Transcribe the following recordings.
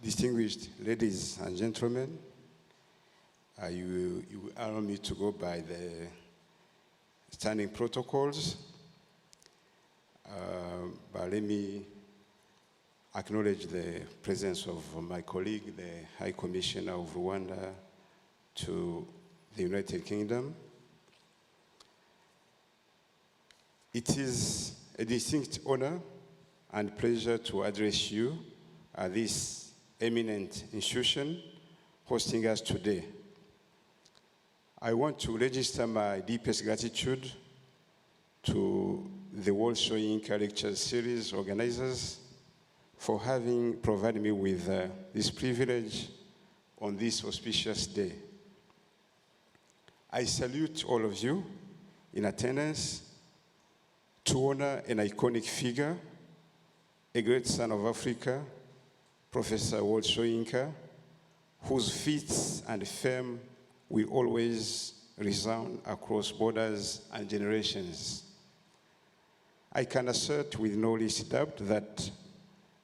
Distinguished ladies and gentlemen, you will allow me to go by the standing protocols, but let me acknowledge the presence of my colleague, the High Commissioner of Rwanda to the United Kingdom. It is a distinct honor and pleasure to address you at this eminent institution hosting us today. I want to register my deepest gratitude to the Wole Soyinka Lecture Series organizers for having provided me with this privilege on this auspicious day. I salute all of you in attendance to honor an iconic figure, a great son of Africa, Professor Wole Soyinka, whose feats and fame will always resound across borders and generations. I can assert with no least doubt that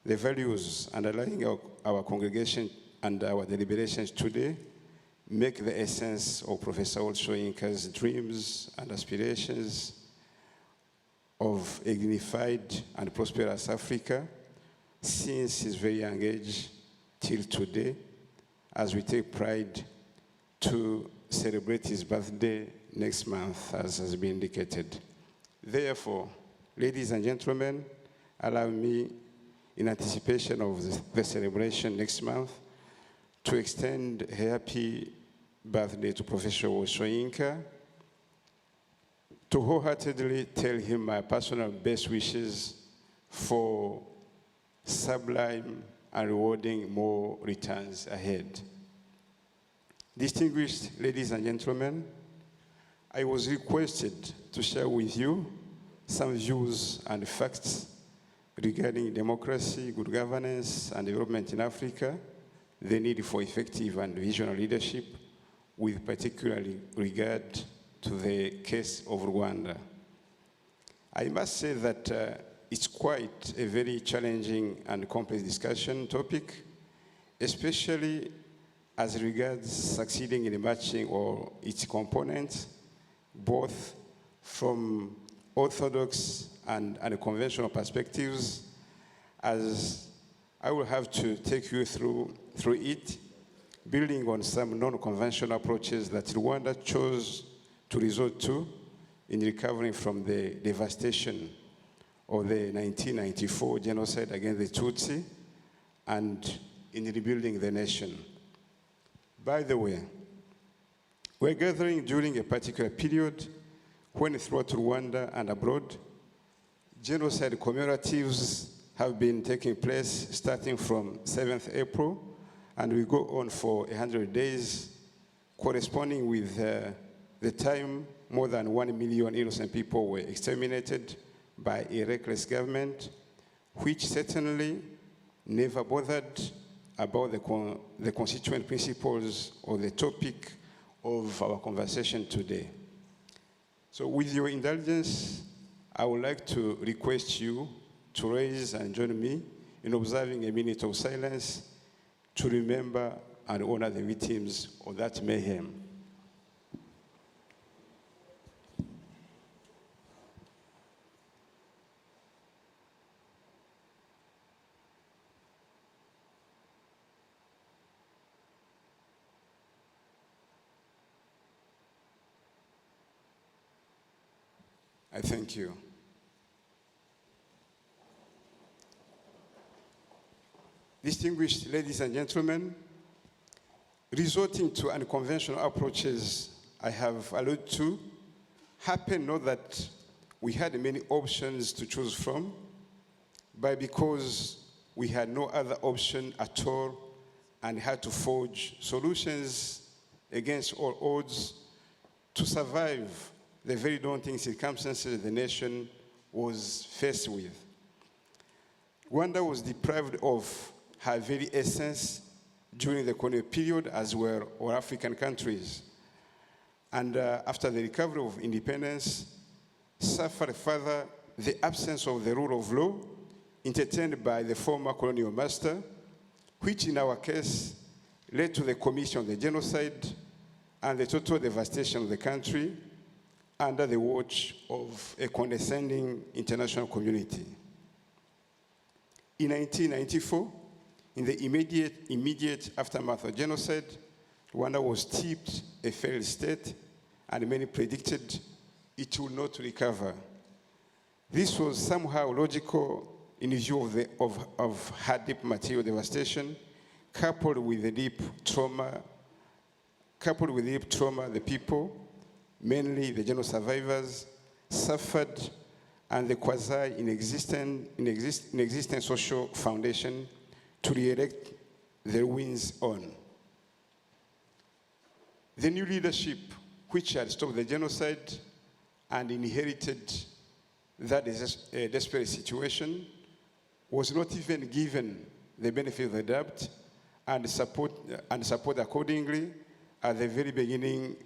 the values underlying our congregation and our deliberations today make the essence of Professor Wole Soyinka's dreams and aspirations of a dignified and prosperous Africa since his very young age till today, as we take pride to celebrate his birthday next month, as has been indicated. Therefore, ladies and gentlemen, allow me, in anticipation of the celebration next month, to extend a happy birthday to Professor Wole Soyinka, to wholeheartedly tell him my personal best wishes for sublime and rewarding more returns ahead. Distinguished ladies and gentlemen, I was requested to share with you some views and facts regarding democracy, good governance, and development in Africa, the need for effective and visionary leadership, with particular regard to the case of Rwanda. I must say that it's quite a very challenging and complex discussion topic, especially as regards succeeding in matching or its components, both from orthodox and conventional perspectives, as I will have to take you through it, building on some non-conventional approaches that Rwanda chose to resort to in recovering from the devastation of the 1994 genocide against the Tutsi and in rebuilding the nation. By the way, we're gathering during a particular period when throughout Rwanda and abroad, genocide commemorations have been taking place starting from 7th April, and we go on for 100 days, corresponding with the time more than 1 million innocent people were exterminated by a reckless government, which certainly never bothered about the constituent principles or the topic of our conversation today. So with your indulgence, I would like to request you to raise and join me in observing a minute of silence to remember and honor the victims of that mayhem. I thank you. Distinguished ladies and gentlemen, resorting to unconventional approaches I have alluded to happened not that we had many options to choose from, but because we had no other option at all and had to forge solutions against all odds to survive the very daunting circumstances the nation was faced with. Rwanda was deprived of her very essence during the colonial period, as were all African countries. And after the recovery of independence, suffered further the absence of the rule of law entertained by the former colonial master, which in our case led to the commission of the genocide and the total devastation of the country under the watch of a condescending international community. In 1994, in the immediate aftermath of genocide, Rwanda was tipped a failed state, and many predicted it would not recover. This was somehow logical in view of her deep material devastation, coupled with the deep trauma the people, mainly the general survivors, suffered, and the quasi-inexistent social foundation to re-erect the ruins on. The new leadership, which had stopped the genocide and inherited that desperate situation, was not even given the benefit of the doubt and support accordingly at the very beginning,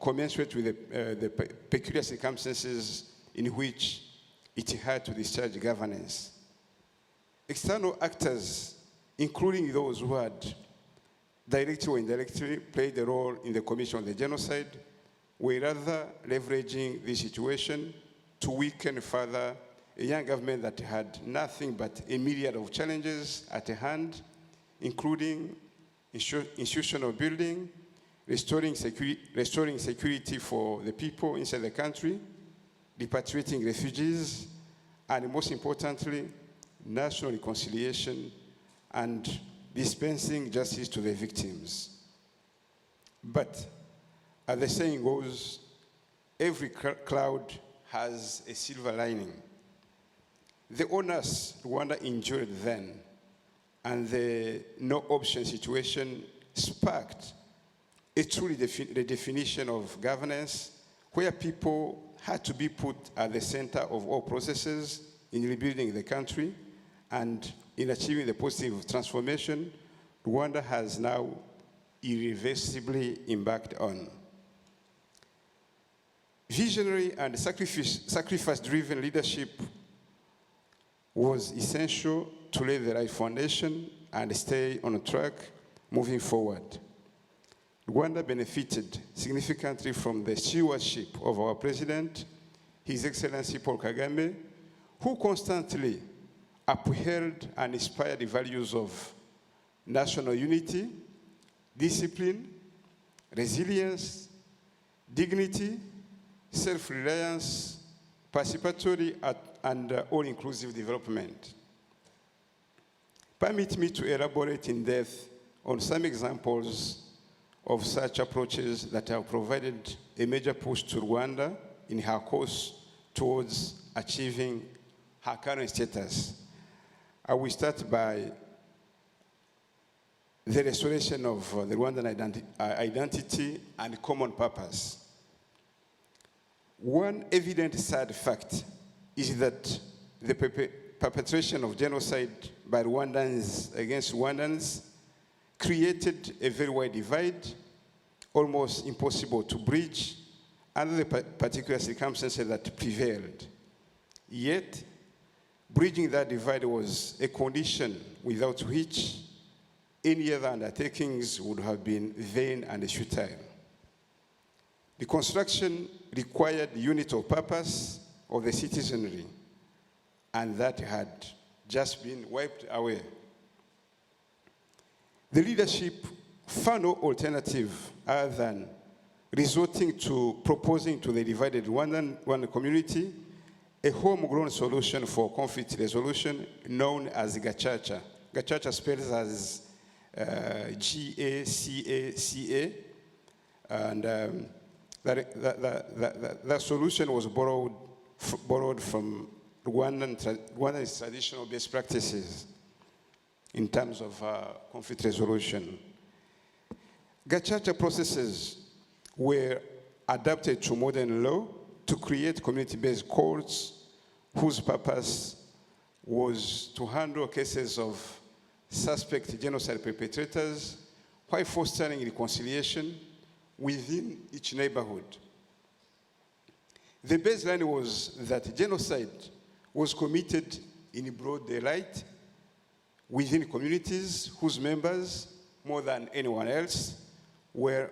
commensurate with the peculiar circumstances in which it had to discharge governance. External actors, including those who had directly or indirectly played a role in the commission of the genocide, were rather leveraging this situation to weaken further a young government that had nothing but a myriad of challenges at hand, including institutional building, restoring security for the people inside the country, repatriating refugees, and most importantly, national reconciliation and dispensing justice to the victims. But, as the saying goes, every cloud has a silver lining. The onus Rwanda endured then and the no-option situation sparked a truly redefinition of governance where people had to be put at the center of all processes in rebuilding the country and in achieving the positive transformation Rwanda has now irreversibly embarked on. Visionary and sacrifice-driven leadership was essential to lay the right foundation and stay on track moving forward. Rwanda benefited significantly from the stewardship of our president, His Excellency Paul Kagame, who constantly upheld and inspired the values of national unity, discipline, resilience, dignity, self-reliance, participatory and all-inclusive development. Permit me to elaborate in depth on some examples of such approaches that have provided a major push to Rwanda in her course towards achieving her current status. I will start by the restoration of the Rwandan identity and common purpose. One evident sad fact is that the perpetration of genocide by Rwandans against Rwandans created a very wide divide, almost impossible to bridge, under the particular circumstances that prevailed. Yet, bridging that divide was a condition without which any other undertakings would have been vain and futile. The construction required unity of purpose of the citizenry, and that had just been wiped away. The leadership found no alternative other than resorting to proposing to the divided Rwandan community a homegrown solution for conflict resolution known as Gacaca. Gacaca spells as G-A-C-A-C-A, and that solution was borrowed from Rwandan's traditional best practices in terms of conflict resolution. Gacaca processes were adapted to modern law to create community-based courts whose purpose was to handle cases of suspect genocide perpetrators while fostering reconciliation within each neighborhood. The baseline was that genocide was committed in broad daylight within communities whose members, more than anyone else, were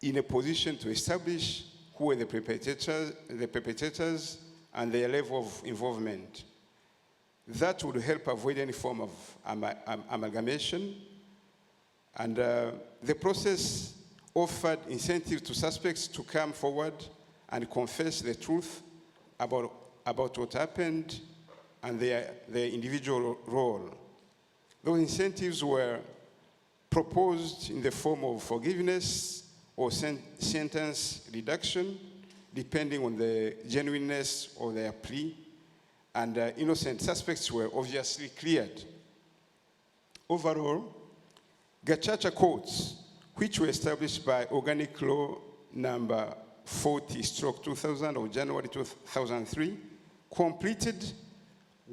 in a position to establish who were the perpetrators and their level of involvement. That would help avoid any form of amalgamation. And the process offered incentives to suspects to come forward and confess the truth about what happened and their individual role. Those incentives were proposed in the form of forgiveness or sentence reduction, depending on the genuineness of their plea, and innocent suspects were obviously cleared. Overall, Gacaca courts, which were established by Organic Law number 40/2000 of January 2003, completed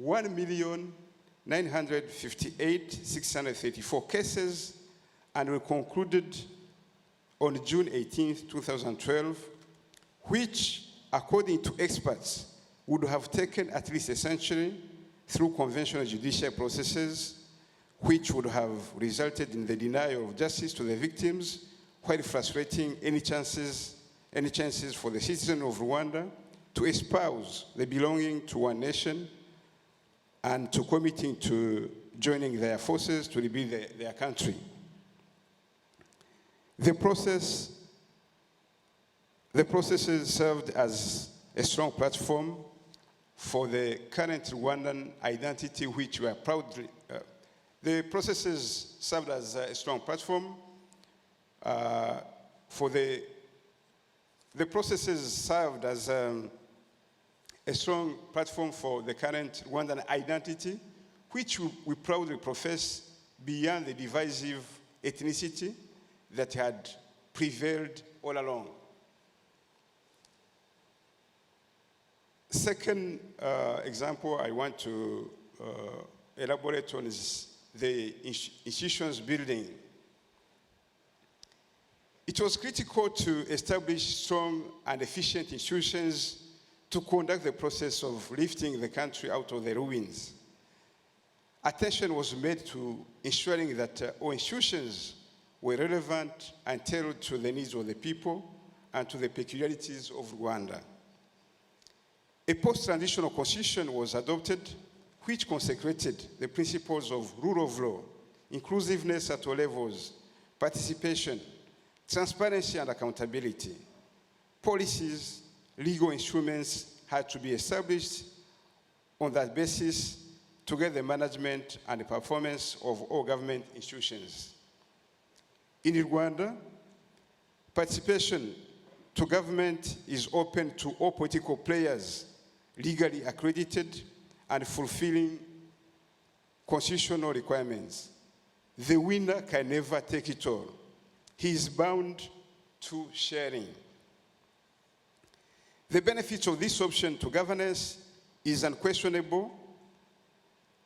1,958,634 cases and were concluded on June 18, 2012, which, according to experts, would have taken at least a century through conventional judicial processes, which would have resulted in the denial of justice to the victims, while frustrating any chances for the citizens of Rwanda to espouse the belonging to one nation and to committing to joining their forces to rebuild their country. The processes served as a strong platform for the current Rwandan identity, which we are proudly. The processes served as a strong platform for the processes served as a strong platform for the current Rwandan identity, which we proudly profess beyond the divisive ethnicity that had prevailed all along. Second example I want to elaborate on is the institutions building. It was critical to establish strong and efficient institutions to conduct the process of lifting the country out of the ruins. Attention was made to ensuring that all institutions were relevant and tailored to the needs of the people and to the peculiarities of Rwanda. A post-transitional constitution was adopted, which consecrated the principles of rule of law, inclusiveness at all levels, participation, transparency and accountability. Policies, legal instruments had to be established on that basis to get the management and the performance of all government institutions. In Rwanda, participation to government is open to all political players legally accredited and fulfilling constitutional requirements. The winner can never take it all. He is bound to sharing. The benefits of this option to governance is unquestionable,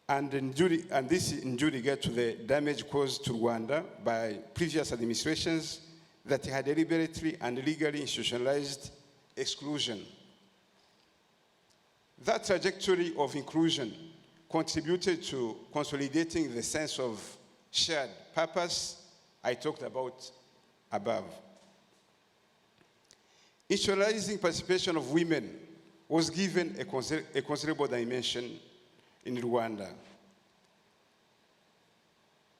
and this in due regard to the damage caused to Rwanda by previous administrations that had deliberately and legally institutionalized exclusion. That trajectory of inclusion contributed to consolidating the sense of shared purpose I talked about above. Institutionalizing participation of women was given a considerable dimension in Rwanda.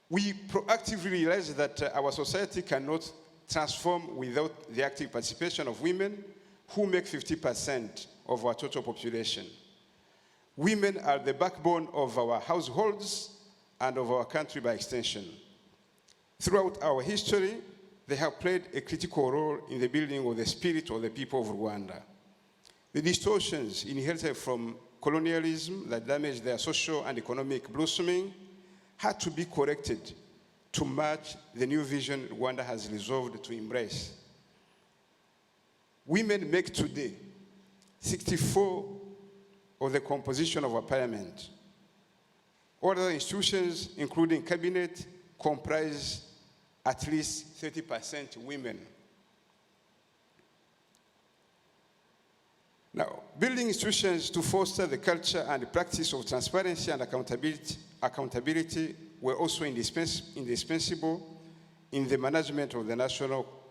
We proactively realized that our society cannot transform without the active participation of women, who make 50% of our total population. Women are the backbone of our households and of our country by extension. Throughout our history, they have played a critical role in the building of the spirit of the people of Rwanda. The distortions inherited from colonialism that damaged their social and economic blossoming had to be corrected to match the new vision Rwanda has resolved to embrace. Women make today 64% of the composition of our parliament. Other institutions, including cabinet, comprise at least 30% women. Now, building institutions to foster the culture and the practice of transparency and accountability accountability were also indispensable in the management of the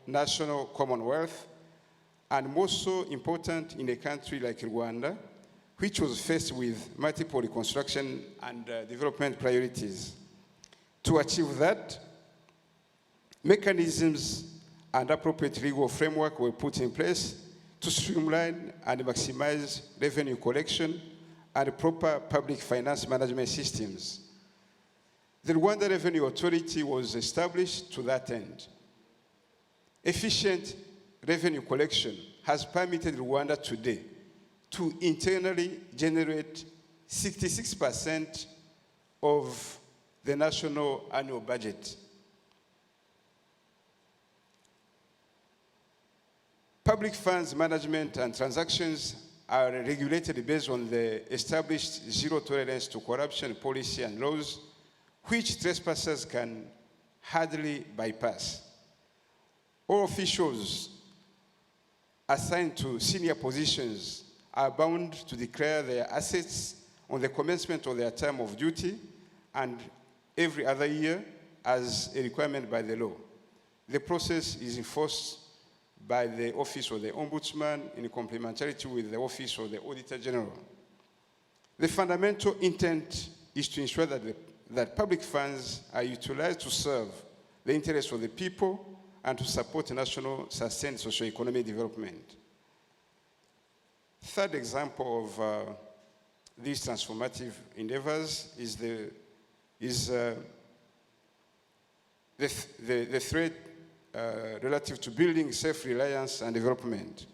national commonwealth, and more so important in a country like Rwanda, which was faced with multiple reconstruction and development priorities. To achieve that, mechanisms and appropriate legal framework were put in place to streamline and maximize revenue collection and proper public finance management systems. The Rwanda Revenue Authority was established to that end. Efficient revenue collection has permitted Rwanda today to internally generate 66% of the national annual budget. Public funds management and transactions are regulated based on the established zero tolerance to corruption policy and laws, which trespassers can hardly bypass. All officials assigned to senior positions are bound to declare their assets on the commencement of their term of duty and every other year as a requirement by the law. The process is enforced by the Office of the Ombudsman in complementarity with the Office of the Auditor General. The fundamental intent is to ensure that public funds are utilized to serve the interests of the people and to support national sustained socio-economic development. Third example of these transformative endeavors is the threat relative to building self-reliance and development.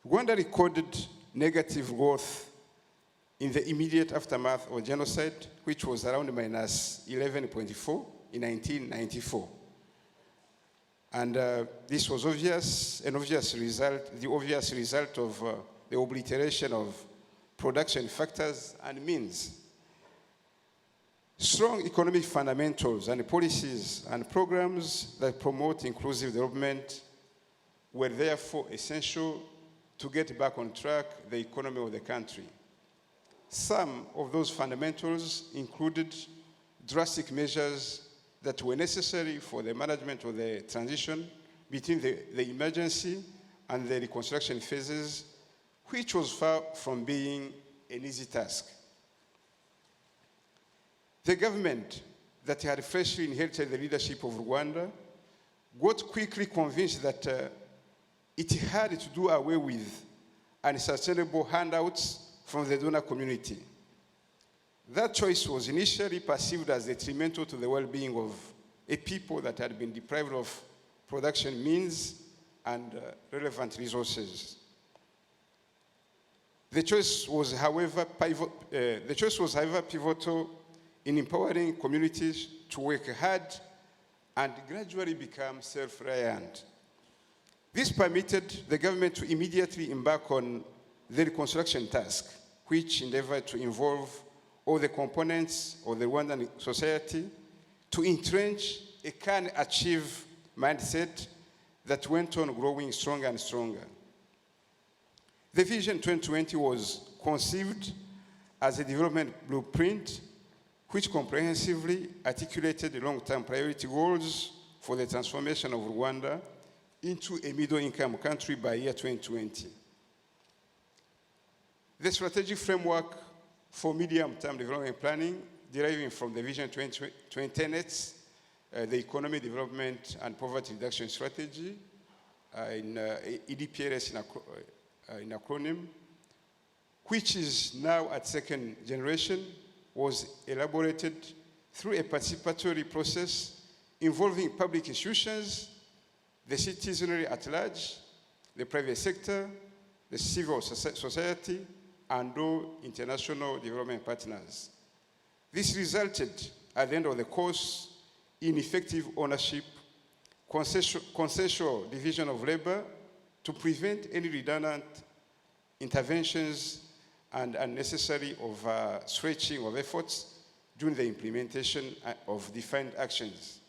Rwanda recorded negative growth in the immediate aftermath of genocide, which was around minus 11.4 in 1994. And this was the obvious result of the obliteration of production factors and means. Strong economic fundamentals and policies and programs that promote inclusive development were therefore essential to get back on track the economy of the country. Some of those fundamentals included drastic measures that were necessary for the management of the transition between the emergency and the reconstruction phases, which was far from being an easy task. The government that had freshly inherited the leadership of Rwanda got quickly convinced that it had to do away with unsustainable handouts from the donor community. That choice was initially perceived as detrimental to the well-being of a people that had been deprived of production means and relevant resources. The choice was, however, pivotal in empowering communities to work hard and gradually become self-reliant. This permitted the government to immediately embark on the reconstruction task, which endeavored to involve all the components of the Rwandan society to entrench a can-achieve mindset that went on growing stronger and stronger. The Vision 2020 was conceived as a development blueprint which comprehensively articulated the long-term priority goals for the transformation of Rwanda into a middle-income country by year 2020. The strategic framework for medium-term development planning, deriving from the Vision 2020 tenets, the Economic Development and Poverty Reduction Strategy, in EDPRS in acronym, which is now at second generation, was elaborated through a participatory process involving public institutions, the citizenry at large, the private sector, the civil society, and all international development partners. This resulted, at the end of the course, in effective ownership, consensual division of labor to prevent any redundant interventions and unnecessary stretching of efforts during the implementation of defined actions.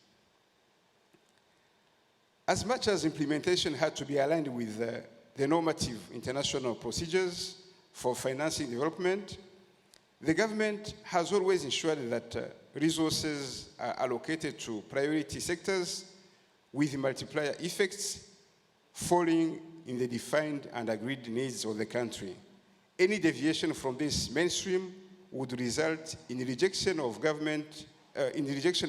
As much as implementation had to be aligned with the normative international procedures for financing development, The government has always ensured that resources are allocated to priority sectors with multiplier effects falling in the defined and agreed needs of the country. Any deviation from this mainstream would result in rejection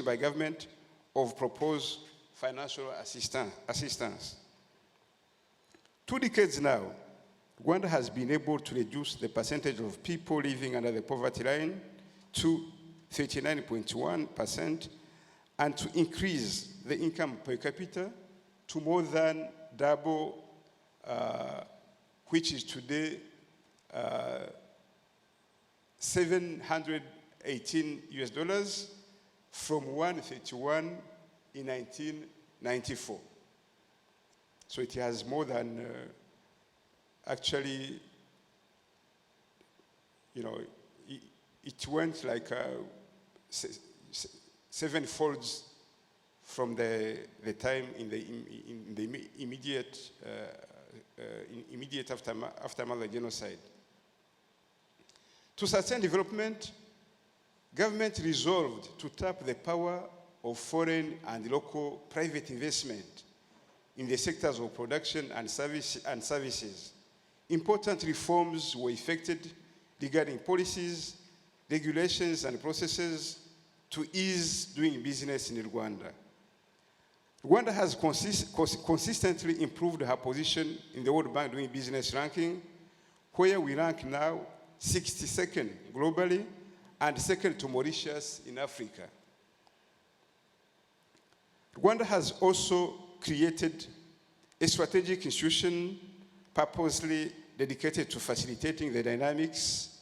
by government of proposed financial assistance. 2 decades now, Rwanda has been able to reduce the percentage of people living under the poverty line to 39.1% and to increase the income per capita to more than double, which is today $718 from 131 in 1994. So it has more than actually, it went like 7 folds from the time in the immediate aftermath of the genocide. To sustain development, government resolved to tap the power of foreign and local private investment in the sectors of production and services. Important reforms were effected regarding policies, regulations, and processes to ease doing business in Rwanda. Rwanda has consistently improved her position in the World Bank doing business ranking, where we rank now 62nd globally and second to Mauritius in Africa. Rwanda has also created a strategic institution purposely dedicated to facilitating the dynamics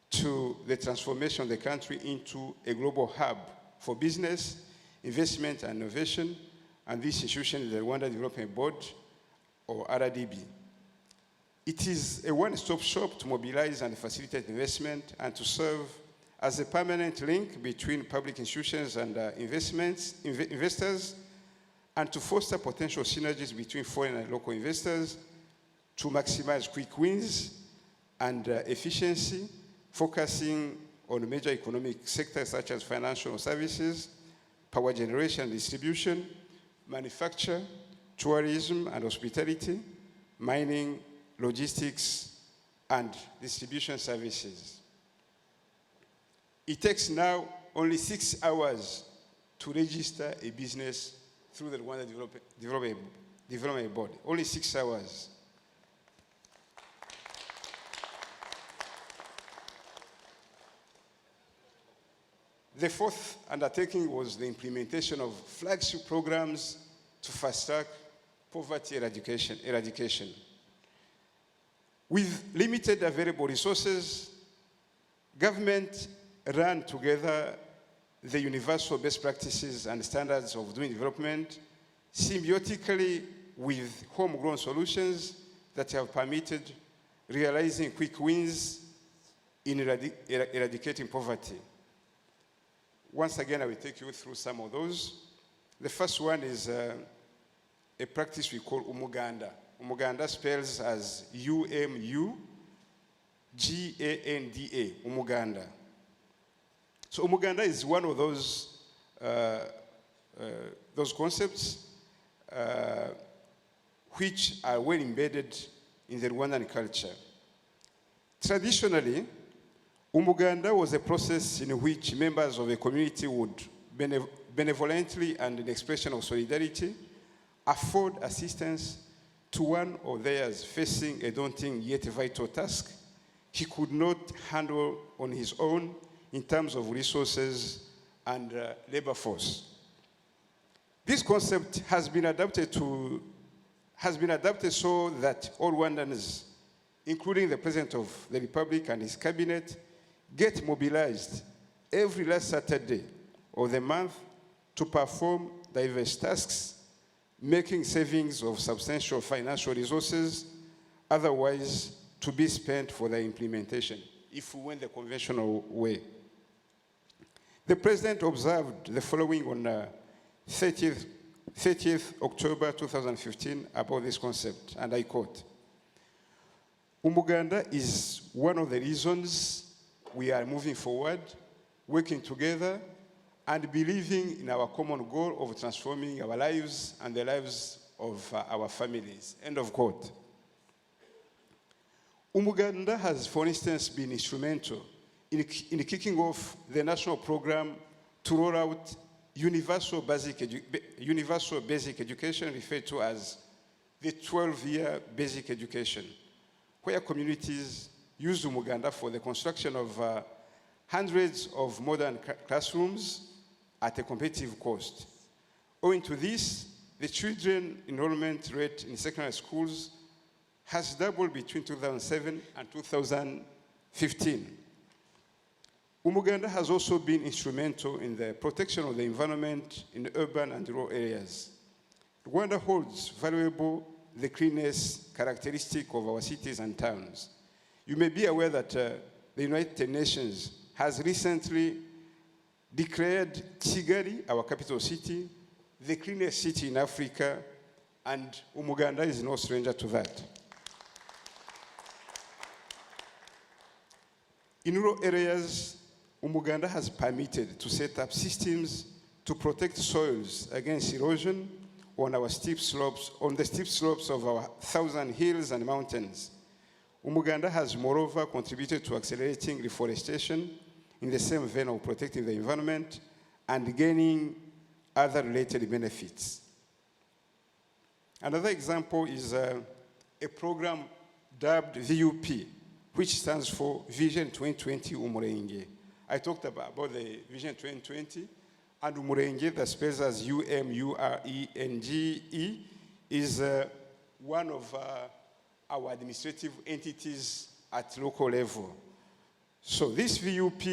to the transformation of the country into a global hub for business, investment, and innovation, and this institution is the Rwanda Development Board, or RDB. It is a one-stop shop to mobilize and facilitate investment and to serve as a permanent link between public institutions and investors, and to foster potential synergies between foreign and local investors to maximize quick wins and efficiency, focusing on major economic sectors such as financial services, power generation and distribution, manufacture, tourism and hospitality, mining, logistics, and distribution services. It takes now only 6 hours to register a business through the Rwanda Development Board. Only 6 hours. The fourth undertaking was the implementation of flagship programs to fast-track poverty eradication. With limited available resources, government ran together the universal best practices and standards of doing development symbiotically with homegrown solutions that have permitted realizing quick wins in eradicating poverty. Once again, I will take you through some of those. The first one is a practice we call umuganda. Umuganda spells as U-M-U-G-A-N-D-A, umuganda. So umuganda is one of those concepts which are well embedded in the Rwandan culture. Traditionally, umuganda was a process in which members of a community would benevolently and in expression of solidarity afford assistance to one of theirs facing a daunting yet vital task he could not handle on his own in terms of resources and labor force. This concept has been adapted so that all Rwandans, including the President of the Republic and his cabinet, get mobilized every last Saturday of the month to perform diverse tasks, making savings of substantial financial resources, otherwise to be spent for their implementation, if we went the conventional way. The President observed the following on 30th October 2015 about this concept, and I quote, "Umuganda is one of the reasons we are moving forward, working together, and believing in our common goal of transforming our lives and the lives of our families. End of quote. Umuganda has, for instance, been instrumental in kicking off the national program to roll out universal basic education, referred to as the 12-year basic education, where communities used Umuganda for the construction of hundreds of modern classrooms at a competitive cost. Owing to this, the children enrollment rate in secondary schools has doubled between 2007 and 2015. Umuganda has also been instrumental in the protection of the environment in urban and rural areas. Rwanda holds valuable the cleanness characteristic of our cities and towns. You may be aware that the United Nations has recently declared Kigali, our capital city, the cleanest city in Africa, and Umuganda is no stranger to that. In rural areas, Umuganda has permitted to set up systems to protect soils against erosion on the steep slopes of our 1,000 hills and mountains. Umuganda has moreover contributed to accelerating reforestation in the same vein of protecting the environment and gaining other related benefits. Another example is a program dubbed VUP, which stands for Vision 2020 Umurenge. I talked about the Vision 2020, and Umurenge, that spells as UMURENGE, is one of our administrative entities at local level. So this VUP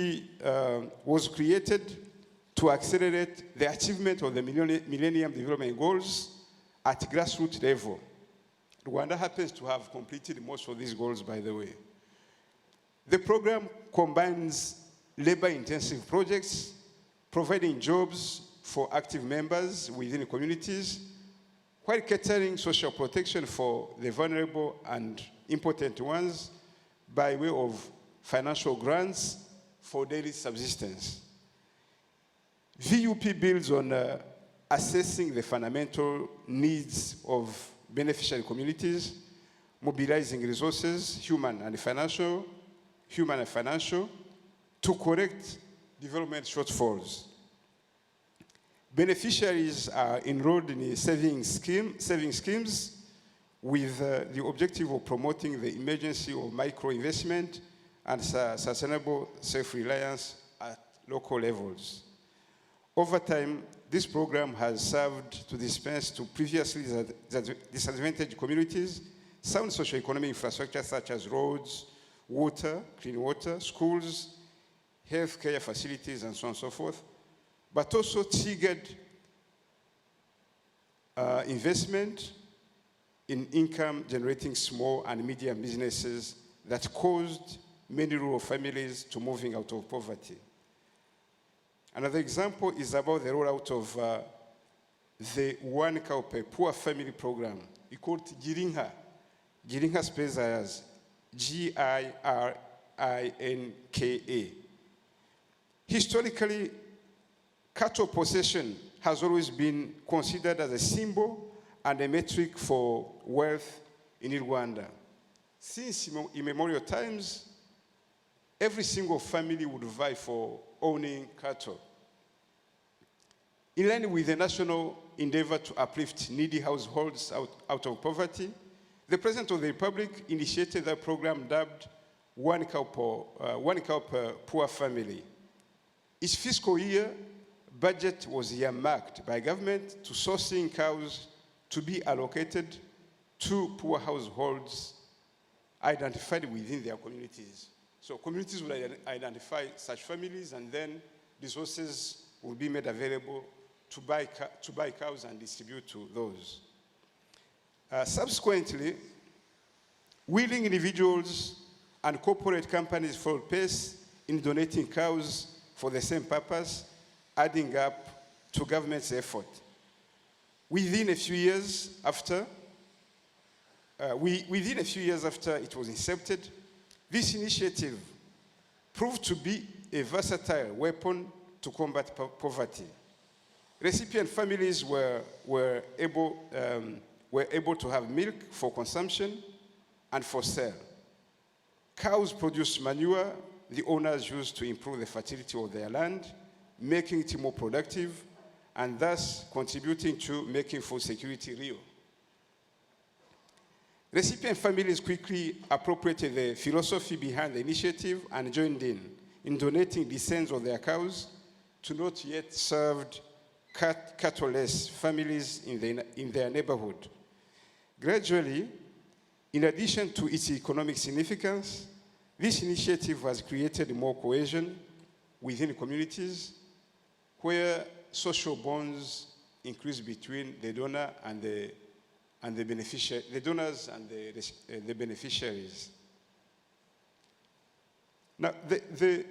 was created to accelerate the achievement of the Millennium Development Goals at grassroots level. Rwanda happens to have completed most of these goals, by the way. The program combines labor-intensive projects, providing jobs for active members within communities, while catering social protection for the vulnerable and important ones by way of financial grants for daily subsistence. VUP builds on assessing the fundamental needs of beneficiary communities, mobilizing resources, human and financial, to correct development shortfalls. Beneficiaries are enrolled in saving schemes with the objective of promoting the emergency of micro-investment and sustainable self-reliance at local levels. Over time, this program has served to dispense to previously disadvantaged communities sound socio-economic infrastructure such as roads, water, clean water, schools, healthcare facilities, and so on and so forth, but also triggered investment in income-generating small and medium businesses that caused many rural families to moving out of poverty. Another example is about the rollout of the One Cow Per Poor Family program. We call it Girinka. Girinka spells as Girinka. Historically, cattle possession has always been considered as a symbol and a metric for wealth in Rwanda. Since immemorial times, every single family would vie for owning cattle. In line with the national endeavor to uplift needy households out of poverty, the President of the Republic initiated a program dubbed One Cow Per Poor Family. Each fiscal year, budget was earmarked by government to sourcing cows to be allocated to poor households identified within their communities. So communities will identify such families, and then resources will be made available to buy cows and distribute to those. Subsequently, willing individuals and corporate companies followed pace in donating cows for the same purpose, adding up to government's effort. Within a few years after it was incepted, this initiative proved to be a versatile weapon to combat poverty. Recipient families were able to have milk for consumption and for sale. Cows produced manure the owners used to improve the fertility of their land, making it more productive, and thus contributing to making food security real. Recipient families quickly appropriated the philosophy behind the initiative and joined in donating descents of their cows to not yet served cattle-less families in their neighborhood. Gradually, in addition to its economic significance, this initiative has created more cohesion within communities where social bonds increase between the donor and the beneficiary, the donors and the beneficiaries. Now, the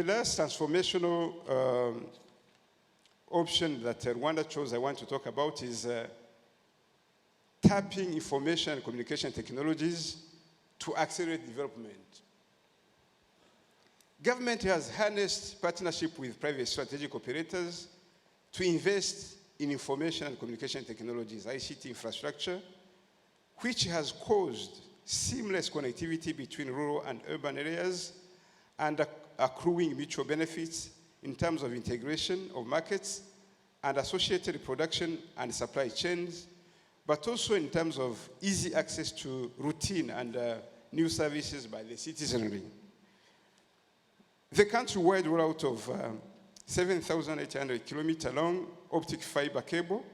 last transformational option that Rwanda chose I want to talk about is tapping information and communication technologies to accelerate development. Government has harnessed partnership with private strategic operators to invest in information and communication technologies, ICT infrastructure, which has caused seamless connectivity between rural and urban areas and accruing mutual benefits in terms of integration of markets and associated production and supply chains, but also in terms of easy access to routine and new services by the citizenry. The country-wide rollout of 7,800 kilometer long optic fiber cable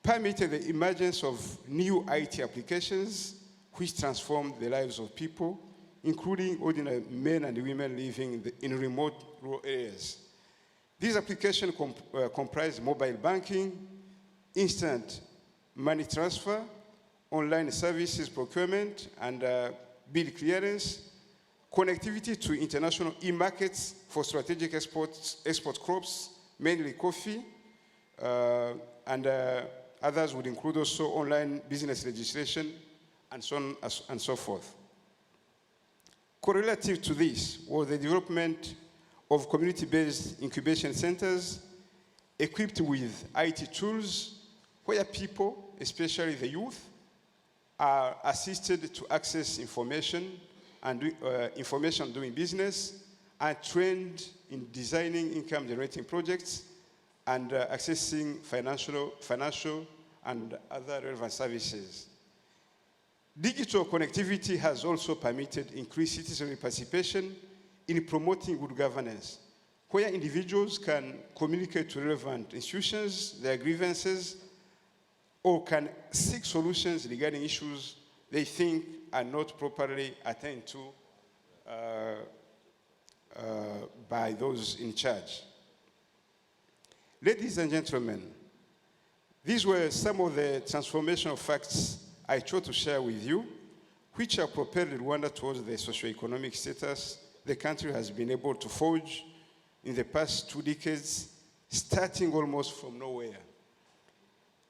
permitted the emergence of new IT applications which transformed the lives of people, including ordinary men and women living in remote rural areas. These applications comprise mobile banking, instant money transfer, online services procurement and bill clearance, connectivity to international e-markets for strategic export crops, mainly coffee, and others would include also online business registration and so on and so forth. Correlative to this was the development of community-based incubation centers equipped with IT tools where people, especially the youth, are assisted to access information and information doing business, and trained in designing income-generating projects and accessing financial and other relevant services. Digital connectivity has also permitted increased citizenry participation in promoting good governance, where individuals can communicate to relevant institutions their grievances or can seek solutions regarding issues they think are not properly attended to by those in charge. Ladies and gentlemen, these were some of the transformational facts I chose to share with you, which have propelled Rwanda towards the socio-economic status the country has been able to forge in the past 2 decades, starting almost from nowhere.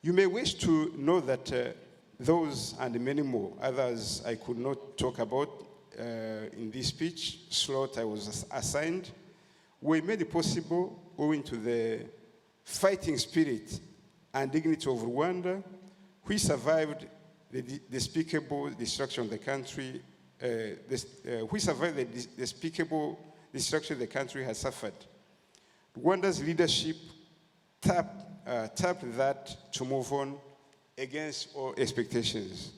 You may wish to know that those and many more others I could not talk about in this speech slot I was assigned were made possible owing to the fighting spirit and dignity of Rwanda, which survived the despicable destruction of the country, which survived the despicable destruction the country has suffered. Rwanda's leadership tapped that to move on against all expectations.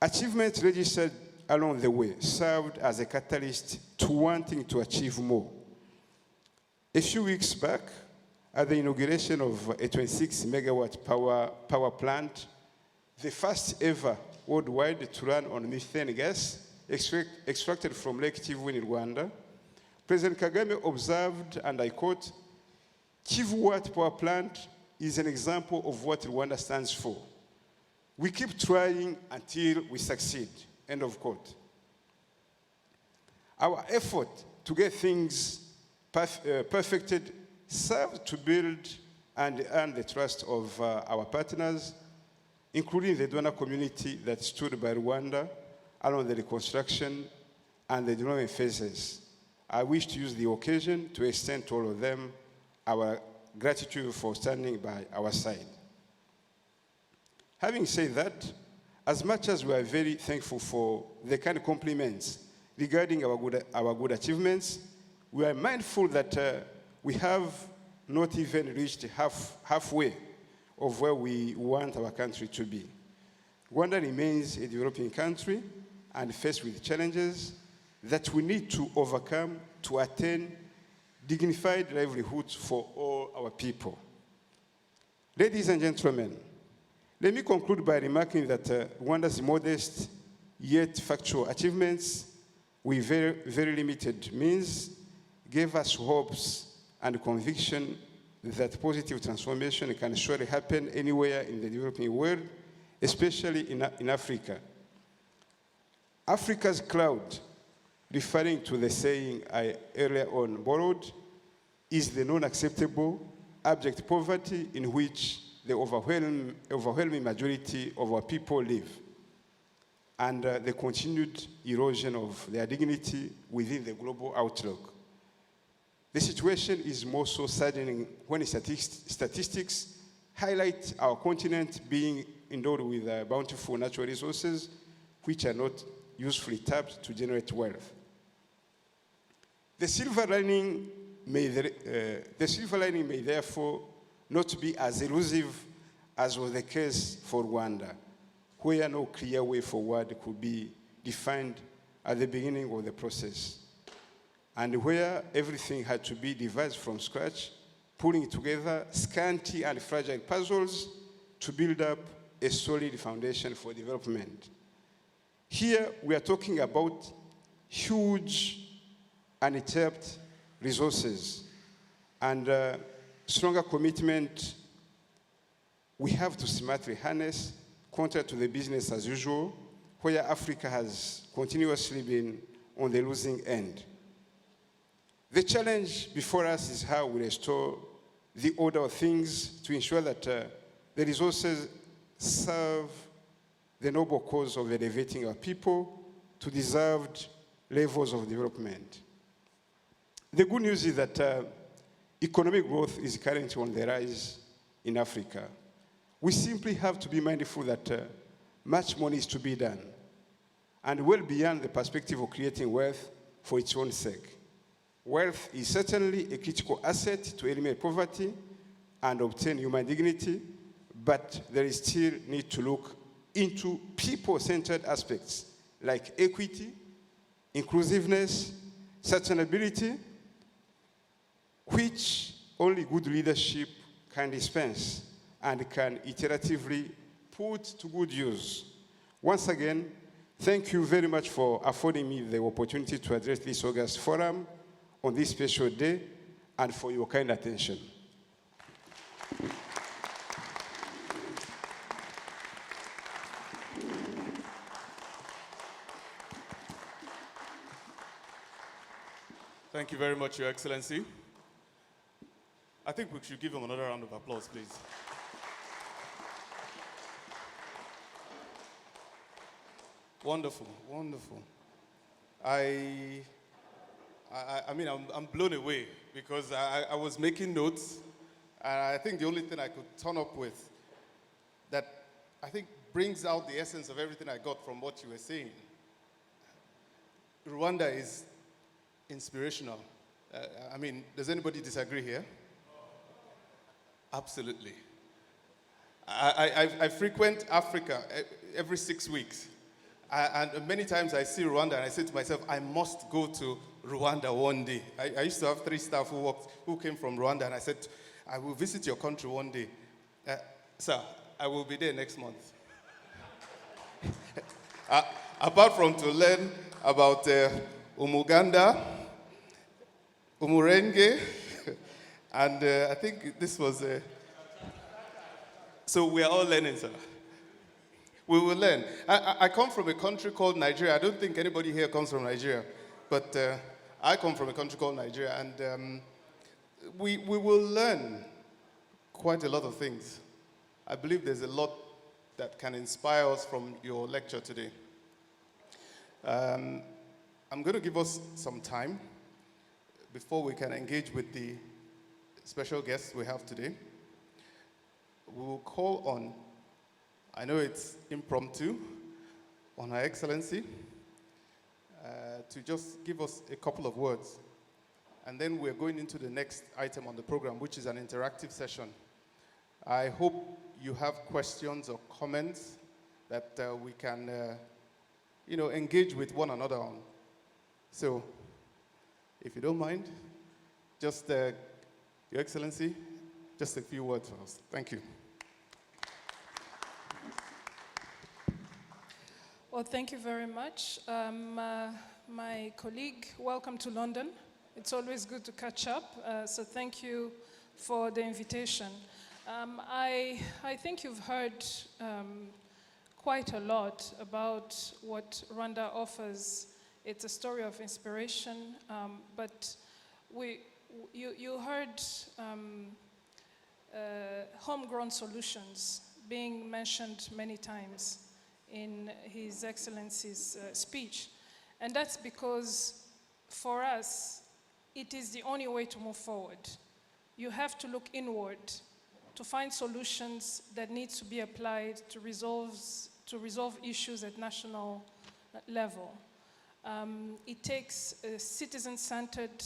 Achievements registered along the way served as a catalyst to wanting to achieve more. A few weeks back, at the inauguration of a 26 megawatt power plant, the first ever worldwide to run on methane gas extracted from Lake Kivu in Rwanda, President Kagame observed, and I quote, "Kivu Watt Power Plant is an example of what Rwanda stands for. We keep trying until we succeed," end of quote. Our effort to get things perfected served to build and earn the trust of our partners, including the donor community that stood by Rwanda along the reconstruction and the development phases. I wish to use the occasion to extend to all of them our gratitude for standing by our side. Having said that, as much as we are very thankful for the kind of compliments regarding our good achievements, we are mindful that we have not even reached halfway of where we want our country to be. Rwanda remains a developing country and faced with challenges that we need to overcome to attain dignified livelihoods for all our people. Ladies and gentlemen, let me conclude by remarking that Rwanda's modest yet factual achievements with very, very limited means gave us hopes and conviction that positive transformation can surely happen anywhere in the developing world, especially in Africa. Africa's cloud, referring to the saying I earlier on borrowed, is the non-acceptable abject poverty in which the overwhelming majority of our people live, and the continued erosion of their dignity within the global outlook. The situation is more so saddening when statistics highlight our continent being endowed with bountiful natural resources which are not usefully tapped to generate wealth. The silver lining may therefore not be as elusive as was the case for Rwanda, where no clear way forward could be defined at the beginning of the process, and where everything had to be devised from scratch, pulling together scanty and fragile puzzles to build up a solid foundation for development. Here, we are talking about huge untapped resources and stronger commitment we have to smartly harness, contrary to the business as usual, where Africa has continuously been on the losing end. The challenge before us is how we restore the order of things to ensure that the resources serve the noble cause of elevating our people to deserved levels of development. The good news is that economic growth is currently on the rise in Africa. We simply have to be mindful that much more needs to be done, and well beyond the perspective of creating wealth for its own sake. Wealth is certainly a critical asset to eliminate poverty and obtain human dignity, but there is still need to look into people-centered aspects like equity, inclusiveness, sustainability, which only good leadership can dispense and can iteratively put to good use. Once again, thank you very much for affording me the opportunity to address this August forum on this special day and for your kind attention. Thank you very much, Your Excellency. I think we should give him another round of applause, please. Wonderful, wonderful. I mean, I'm blown away because I was making notes, and I think the only thing I could turn up with that I think brings out the essence of everything I got from what you were saying. Rwanda is inspirational. I mean, does anybody disagree here? Absolutely. I frequent Africa every 6 weeks. And many times I see Rwanda and I say to myself, I must go to Rwanda one day. I used to have 3 staff who came from Rwanda, and I said, I will visit your country one day. Sir, I will be there next month. Apart from to learn about Umuganda, Umurenge, and I think this was... so we are all learning, sir. We will learn. I come from a country called Nigeria. I don't think anybody here comes from Nigeria, but I come from a country called Nigeria, and we will learn quite a lot of things. I believe there's a lot that can inspire us from your lecture today. I'm going to give us some time before we can engage with the special guests we have today. We will call on, I know it's impromptu, on Her Excellency to just give us a couple of words. And then we're going into the next item on the program, which is an interactive session. I hope you have questions or comments that we can, engage with one another on. So, if you don't mind, just, Your Excellency, just a few words for us. Thank you. Well, thank you very much. My colleague, welcome to London. It's always good to catch up, so thank you for the invitation. I think you've heard quite a lot about what Rwanda offers. It's a story of inspiration, but you heard homegrown solutions being mentioned many times in His Excellency's speech. And that's because, for us, it is the only way to move forward. You have to look inward to find solutions that need to be applied to resolve issues at national level. It takes a citizen-centered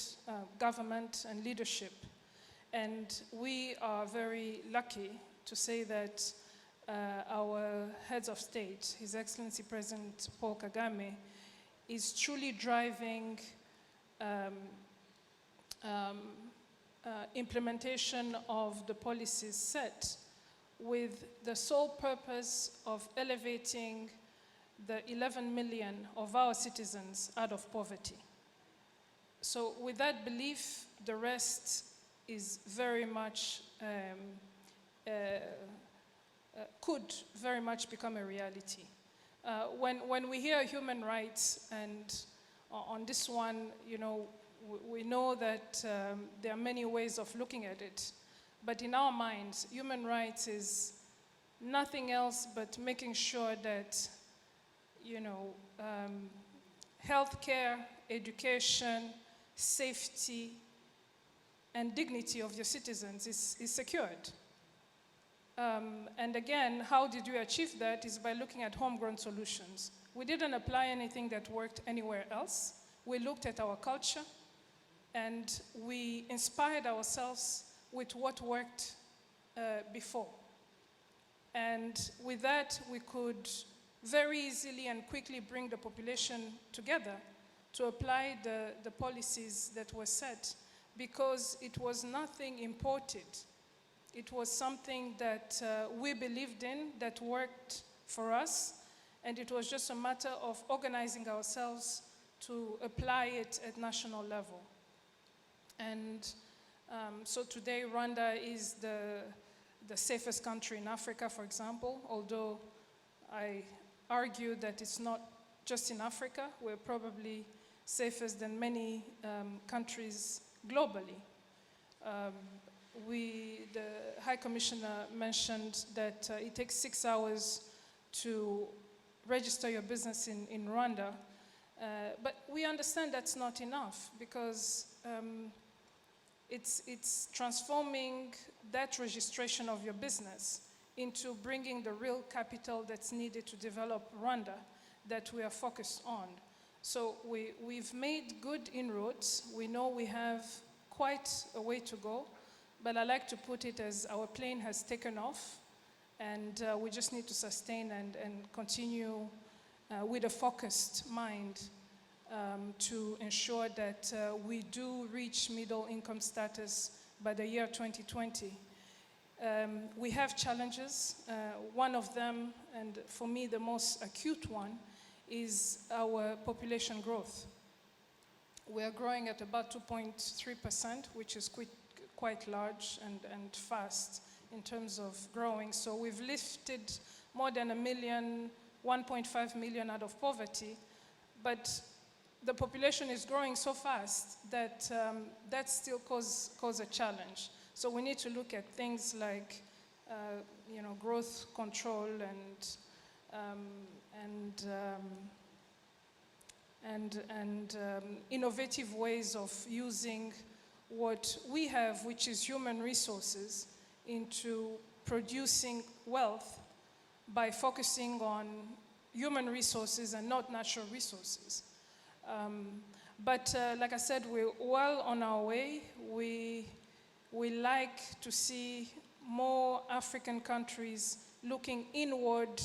government and leadership. And we are very lucky to say that our heads of state, His Excellency President Paul Kagame, is truly driving implementation of the policies set with the sole purpose of elevating the 11 million of our citizens out of poverty. So with that belief, the rest is very much could very much become a reality. When we hear human rights, and on this one, we know that there are many ways of looking at it, but in our minds, human rights is nothing else but making sure that, healthcare, education, safety, and dignity of your citizens is secured. And again, how did we achieve that is by looking at homegrown solutions. We didn't apply anything that worked anywhere else. We looked at our culture, and we inspired ourselves with what worked before. And with that, we could very easily and quickly bring the population together to apply the policies that were set, because it was nothing imported. It was something that we believed in, that worked for us, and it was just a matter of organizing ourselves to apply it at national level. And so today, Rwanda is the safest country in Africa, for example, although I argue that it's not just in Africa. We're probably safest than many countries globally. The High Commissioner mentioned that it takes 6 hours to register your business in Rwanda, but we understand that's not enough, because it's transforming that registration of your business into bringing the real capital that's needed to develop Rwanda that we are focused on. So we've made good inroads. We know we have quite a way to go, but I like to put it as our plane has taken off, and we just need to sustain and continue with a focused mind to ensure that we do reach middle income status by the year 2020. We have challenges. One of them, and for me the most acute one, is our population growth. We are growing at about 2.3%, which is quite large and fast in terms of growing. So we've lifted more than 1.5 million out of poverty, but the population is growing so fast that that still cause a challenge. So we need to look at things like growth and innovative ways of using what we have, which is human resources, into producing wealth by focusing on human resources and not natural resources. But like I said, we're well on our way. We like to see more African countries looking inward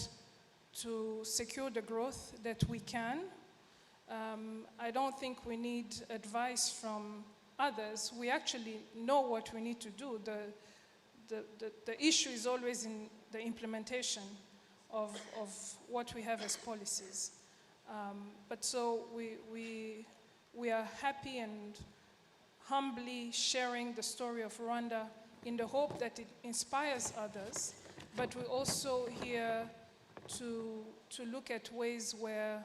to secure the growth that we can. I don't think we need advice from others. We actually know what we need to do. The issue is always in the implementation of what we have as policies. But so we are happy and humbly sharing the story of Rwanda in the hope that it inspires others, but we're also here to look at ways where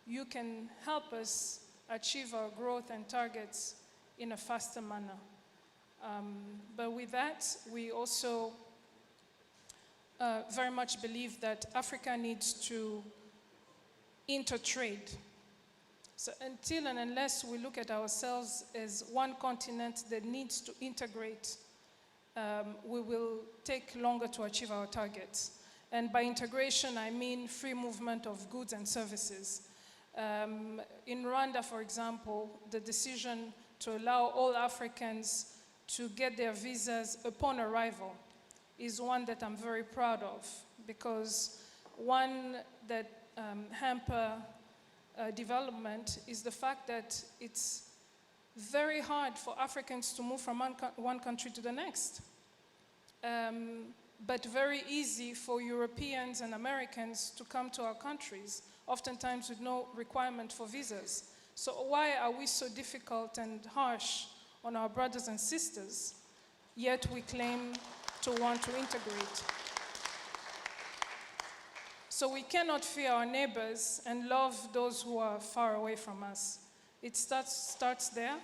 you can help us achieve our growth and targets in a faster manner. But with that, we also very much believe that Africa needs to intertrade. So until and unless we look at ourselves as one continent that needs to integrate, we will take longer to achieve our targets. And by integration, I mean free movement of goods and services. In Rwanda, for example, the decision to allow all Africans to get their visas upon arrival is one that I'm very proud of, because one that hamper development is the fact that it's very hard for Africans to move from one country to the next, but very easy for Europeans and Americans to come to our countries, oftentimes with no requirement for visas. So why are we so difficult and harsh on our brothers and sisters, yet we claim to want to integrate? So we cannot fear our neighbors and love those who are far away from us. It starts there.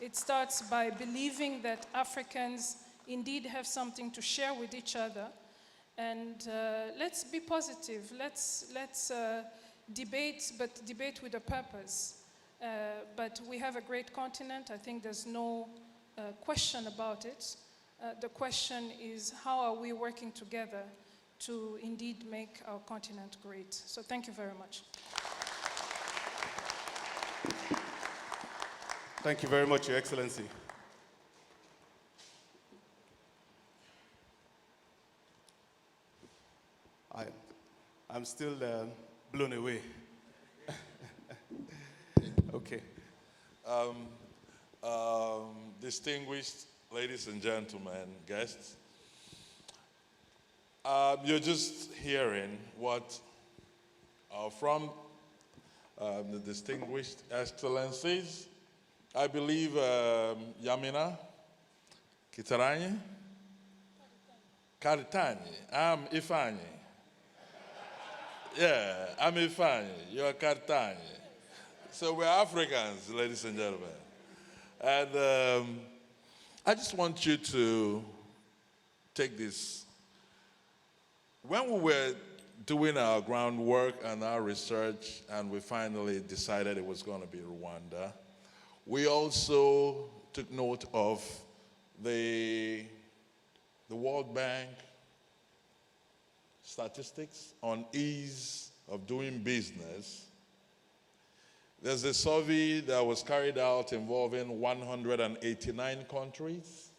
It starts by believing that Africans indeed have something to share with each other. And let's be positive. Let's debate, but debate with a purpose. But we have a great continent. I think there's no question about it. The question is, how are we working together to indeed make our continent great? So thank you very much. Thank you very much, Your Excellency. I'm still blown away. Okay. Distinguished ladies and gentlemen, guests, you're just hearing what from the distinguished excellencies. I believe Yamina Kitaranyi, Karitanyi, I'm Ifanyi. Yeah, I'm Ifanyi, you're Karitanyi. So we're Africans, ladies and gentlemen. And I just want you to take this. When we were doing our groundwork and our research, and we finally decided it was going to be Rwanda, we also took note of the World Bank statistics on ease of doing business. There's a survey that was carried out involving 189 countries.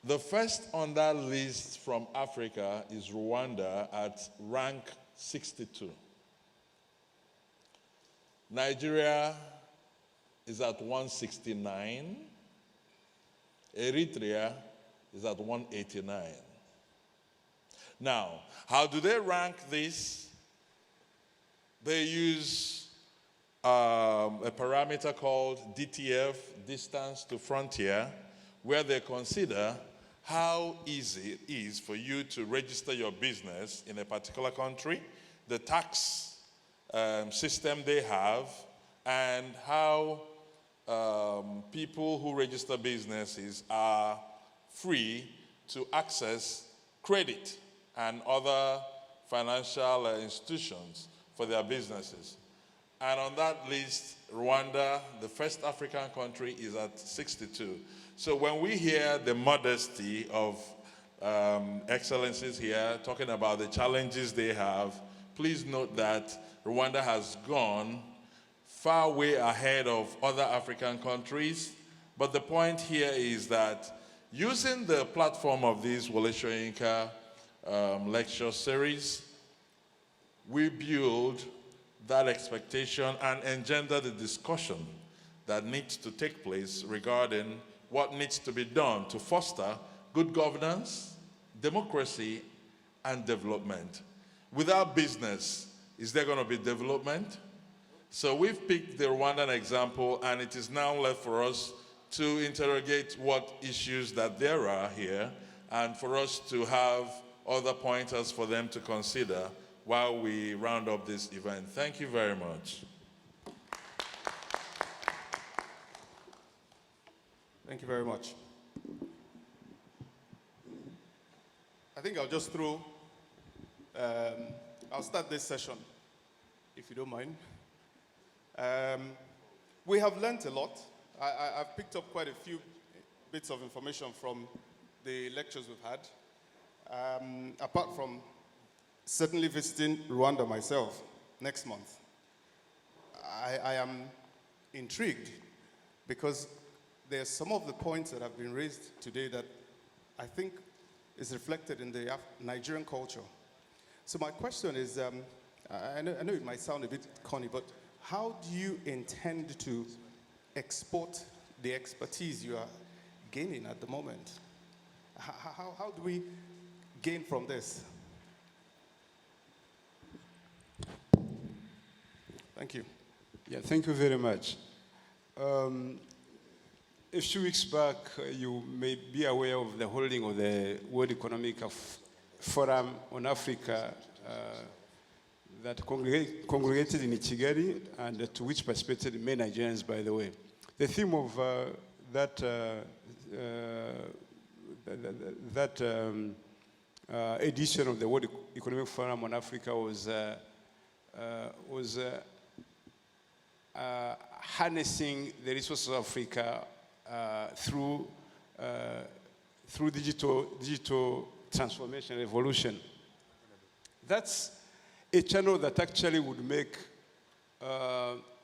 The first on that list from Africa is Rwanda at rank 62. Nigeria is at 169. Eritrea is at 189. Now, how do they rank this? They use a parameter called DTF, distance to frontier, where they consider how easy it is for you to register your business in a particular country, the tax system they have, and how people who register businesses are free to access credit and other financial institutions for their businesses. And on that list, Rwanda, the first African country, is at 62. So when we hear the modesty of excellencies here talking about the challenges they have, please note that Rwanda has gone far way ahead of other African countries. But the point here is that using the platform of this Wole Soyinka Lecture Series, we build that expectation and engender the discussion that needs to take place regarding what needs to be done to foster good governance, democracy, and development. Without business, is there going to be development? So we've picked the Rwandan example, and it is now left for us to interrogate what issues that there are here, and for us to have other pointers for them to consider while we round up this event. Thank you very much. Thank you very much. I think I'll just I'll start this session, if you don't mind. We have learned a lot. I've picked up quite a few bits of information from the lectures we've had. Apart from certainly visiting Rwanda myself next month, I am intrigued because there's some of the points that have been raised today that I think is reflected in the Nigerian culture. So my question is, I know it might sound a bit corny, but how do you intend to export the expertise you are gaining at the moment? How do we gain from this? Thank you. Yeah, thank you very much. A few weeks back, you may be aware of the holding of the World Economic Forum on Africa that congregated in Kigali, and to which participated many Nigerians, by the way. The theme of that edition of the World Economic Forum on Africa was harnessing the resources of Africa through digital transformation, revolution. That's a channel that actually would make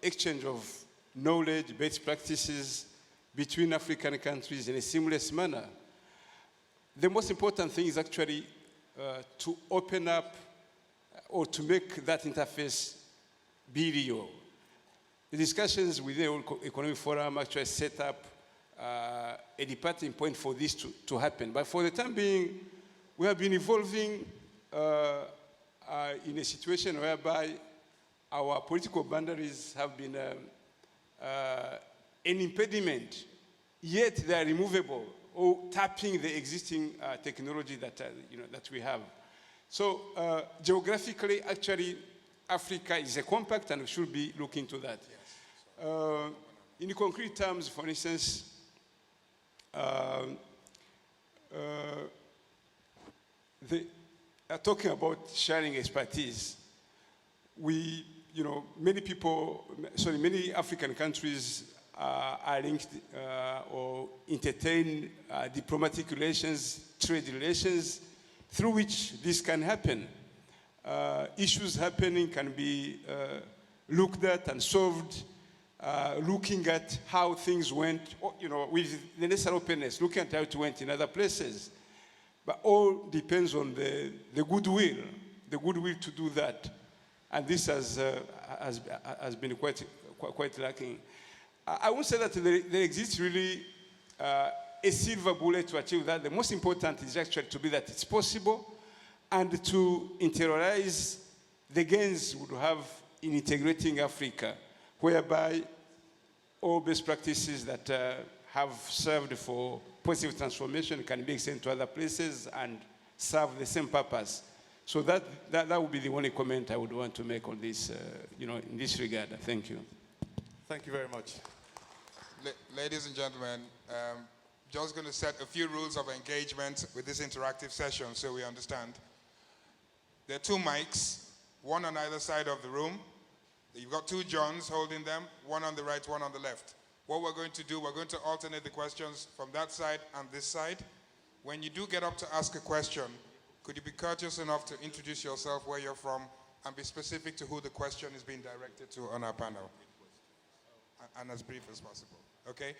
exchange of knowledge, best practices between African countries in a seamless manner. The most important thing is actually to open up or to make that interface be real. The discussions with the World Economic Forum actually set up a departing point for this to happen. But for the time being, we have been evolving in a situation whereby our political boundaries have been an impediment, yet they are removable, or tapping the existing technology that we have. So geographically, actually, Africa is a compact, and we should be looking to that. Yes. In concrete terms, for instance, talking about sharing expertise, many African countries are linked or entertain diplomatic relations, trade relations, through which this can happen. Issues happening can be looked at and solved, looking at how things went, with the necessary openness, looking at how it went in other places. But all depends on the goodwill to do that. And this has been quite lacking. I won't say that there exists really a silver bullet to achieve that. The most important is actually to be that it's possible, and to interiorize the gains we would have in integrating Africa, whereby all best practices that have served for positive transformation can be extended to other places and serve the same purpose. So that would be the only comment I would want to make on this, in this regard. Thank you. Thank you very much. Ladies and gentlemen, John's going to set a few rules of engagement with this interactive session so we understand. There are 2 mics, one on either side of the room. You've got two Johns holding them, one on the right, one on the left. What we're going to do, we're going to alternate the questions from that side and this side. When you do get up to ask a question, could you be courteous enough to introduce yourself, where you're from, and be specific to who the question is being directed to on our panel? And as brief as possible, okay?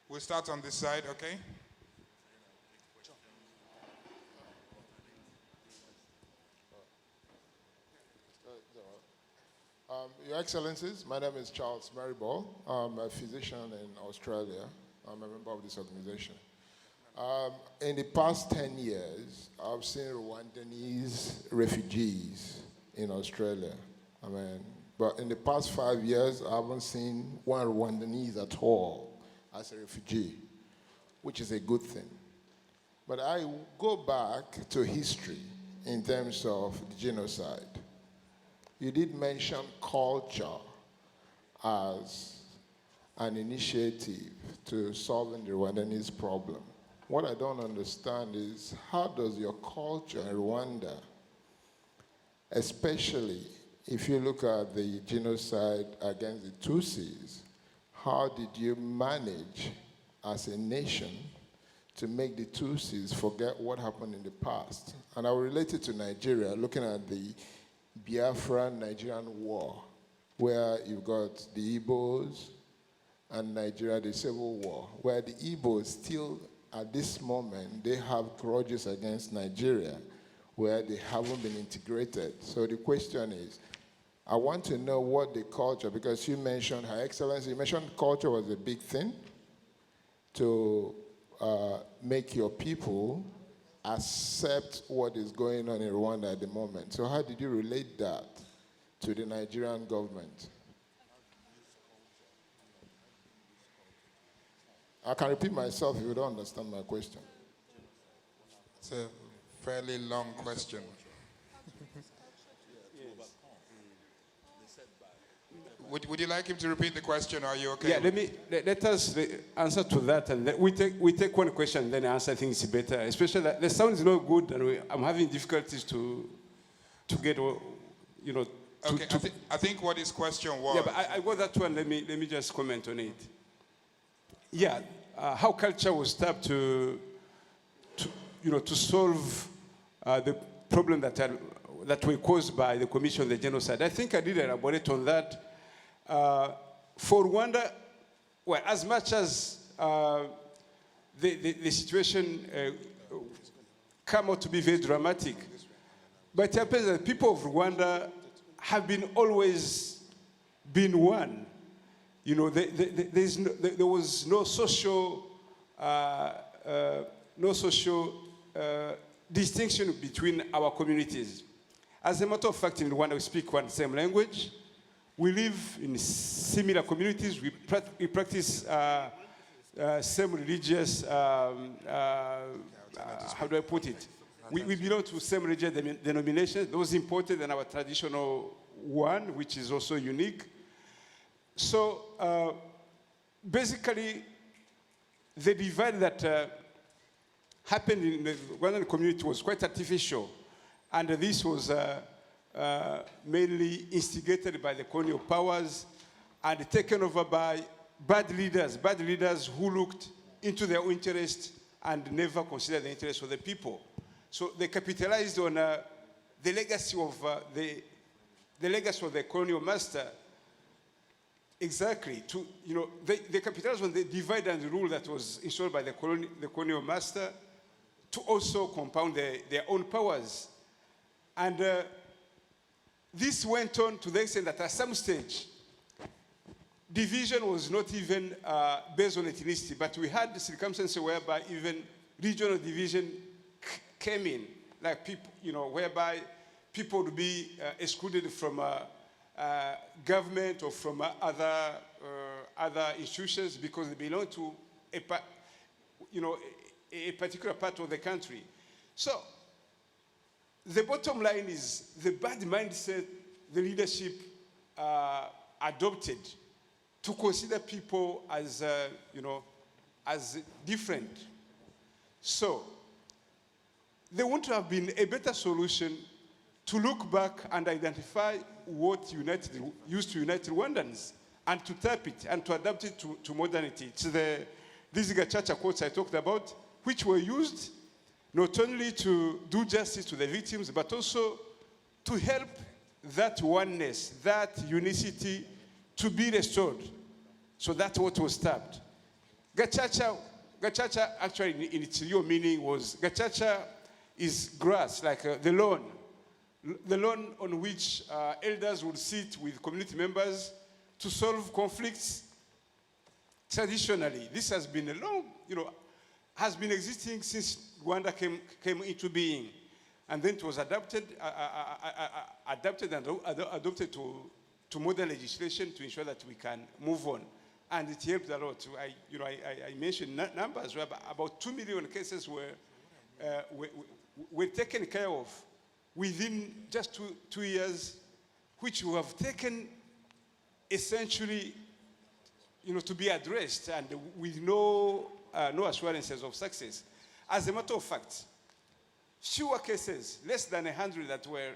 We'll start on this side, okay? Your Excellencies, my name is Charles Maribor. I'm a physician in Australia. I'm a member of this organization. In the past 10 years, I've seen Rwandanese refugees in Australia. But in the past 5 years, I haven't seen one Rwandanese at all as a refugee, which is a good thing. But I go back to history in terms of the genocide. You did mention culture as an initiative to solving the Rwandanese problem. What I don't understand is, how does your culture in Rwanda, especially if you look at the genocide against the Tutsis, how did you manage as a nation to make the Tutsis forget what happened in the past? And I will relate it to Nigeria, looking at the Biafran-Nigerian war, where you've got the Igbos and Nigeria, the Civil War, where the Igbos still, at this moment, they have grudges against Nigeria, where they haven't been integrated. So the question is, I want to know what the culture, because you mentioned, Her Excellency, you mentioned culture was a big thing to make your people accept what is going on in Rwanda at the moment. So how did you relate that to the Nigerian government? I can repeat myself if you don't understand my question. It's a fairly long question. Would you like him to repeat the question, or are you okay? Yeah, let us answer to that, and we take one question, then answer things better. Especially that the sound is not good, and I'm having difficulties to get, you know. Okay, I think what his question was. Yeah, but I got that one. Let me just comment on it. Yeah, how culture was tapped to solve the problem that were caused by the Commission on the Genocide. I think I did elaborate on that. For Rwanda, well, as much as the situation came out to be very dramatic, but it happens that people of Rwanda have always been one. You know, there was no social distinction between our communities. As a matter of fact, in Rwanda, we speak one same language. We live in similar communities. We practice same religious, how do I put it? We belong to same religious denominations. Those important than our traditional one, which is also unique. So basically, the divide that happened in the Rwandan community was quite artificial. And this was mainly instigated by the colonial powers and taken over by bad leaders who looked into their own interest and never considered the interest of the people. So they capitalized on the legacy of the colonial master. Exactly. They capitalized on the divide and rule that was installed by the colonial master to also compound their own powers. And this went on to the extent that at some stage, division was not even based on ethnicity, but we had circumstances whereby even regional division came in, like people, whereby people would be excluded from government or from other institutions because they belong to a particular part of the country. So the bottom line is the bad mindset the leadership adopted to consider people as, as different. So there wouldn't have been a better solution to look back and identify what used to unite Rwandans, and to tap it and to adapt it to modernity. It's these Gacaca quotes I talked about, which were used not only to do justice to the victims, but also to help that oneness, that unicity to be restored. So that's what was tapped. Gacaca actually in its real meaning was, Gacaca is grass, like the lawn on which elders would sit with community members to solve conflicts. Traditionally, this has been a long, has been existing since Rwanda came into being. And then it was adapted and adopted to modern legislation to ensure that we can move on. And it helped a lot. I mentioned numbers where about 2 million cases were taken care of within just two years, which we have taken essentially, to be addressed, and with no assurances of success. As a matter of fact, fewer cases, less than 100 that were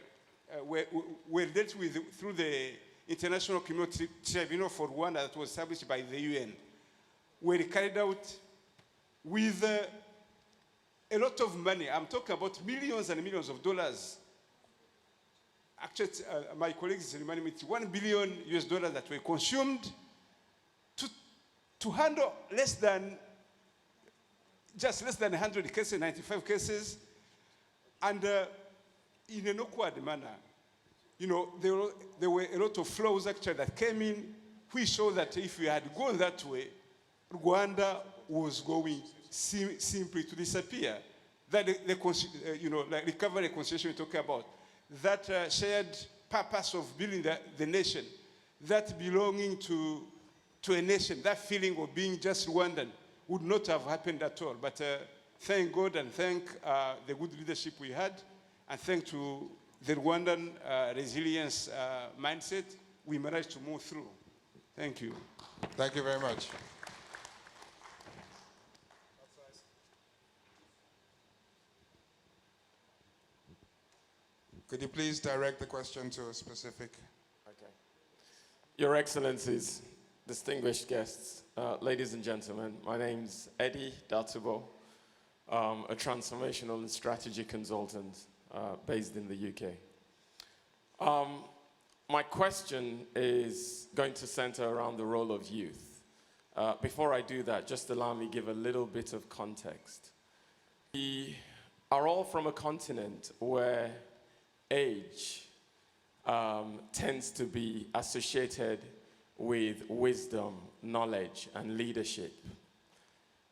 dealt with through the International Criminal Tribunal for Rwanda that was established by the UN, were carried out with a lot of money. I'm talking about millions and millions of dollars. Actually, my colleagues reminded me, $1 billion that were consumed to handle less than 100 cases, 95 cases, and in an awkward manner. There were a lot of flaws actually that came in, which showed that if we had gone that way, Rwanda was going simply to disappear. That like recovery and reconciliation we're talking about, that shared purpose of building the nation, that belonging to a nation, that feeling of being just Rwandan would not have happened at all. But thank God and thank the good leadership we had, and thank to the Rwandan resilience mindset, we managed to move through. Thank you. Thank you very much. Could you please direct the question to a specific? Okay. Your Excellencies, distinguished guests, ladies and gentlemen, my name's Eddie Datubo, a transformational and strategy consultant based in the UK. My question is going to center around the role of youth. Before I do that, just allow me to give a little bit of context. We are all from a continent where age tends to be associated with wisdom, knowledge, and leadership.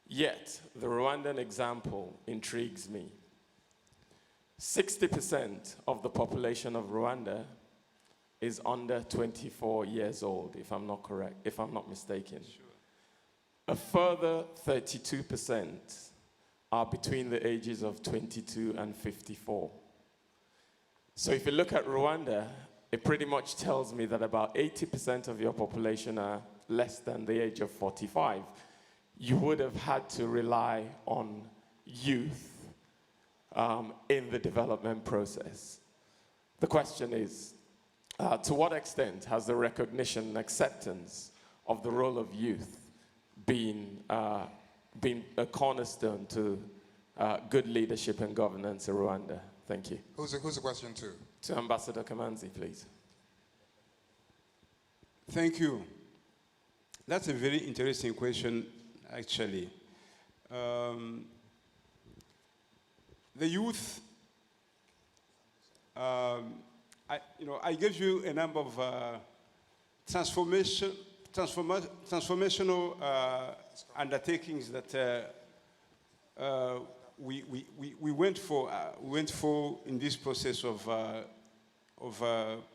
Yet, the Rwandan example intrigues me. 60% of the population of Rwanda is under 24 years old, if I'm not mistaken. Sure. A further 32% are between the ages of 22 and 54. So if you look at Rwanda, it pretty much tells me that about 80% of your population are less than the age of 45. You would have had to rely on youth in the development process. The question is, to what extent has the recognition and acceptance of the role of youth been a cornerstone to good leadership and governance in Rwanda? Thank you. Who's the question to? To Ambassador Kamanzi, please. Thank you. That's a very interesting question, actually. The youth, I gave you a number of transformational undertakings that we went for in this process of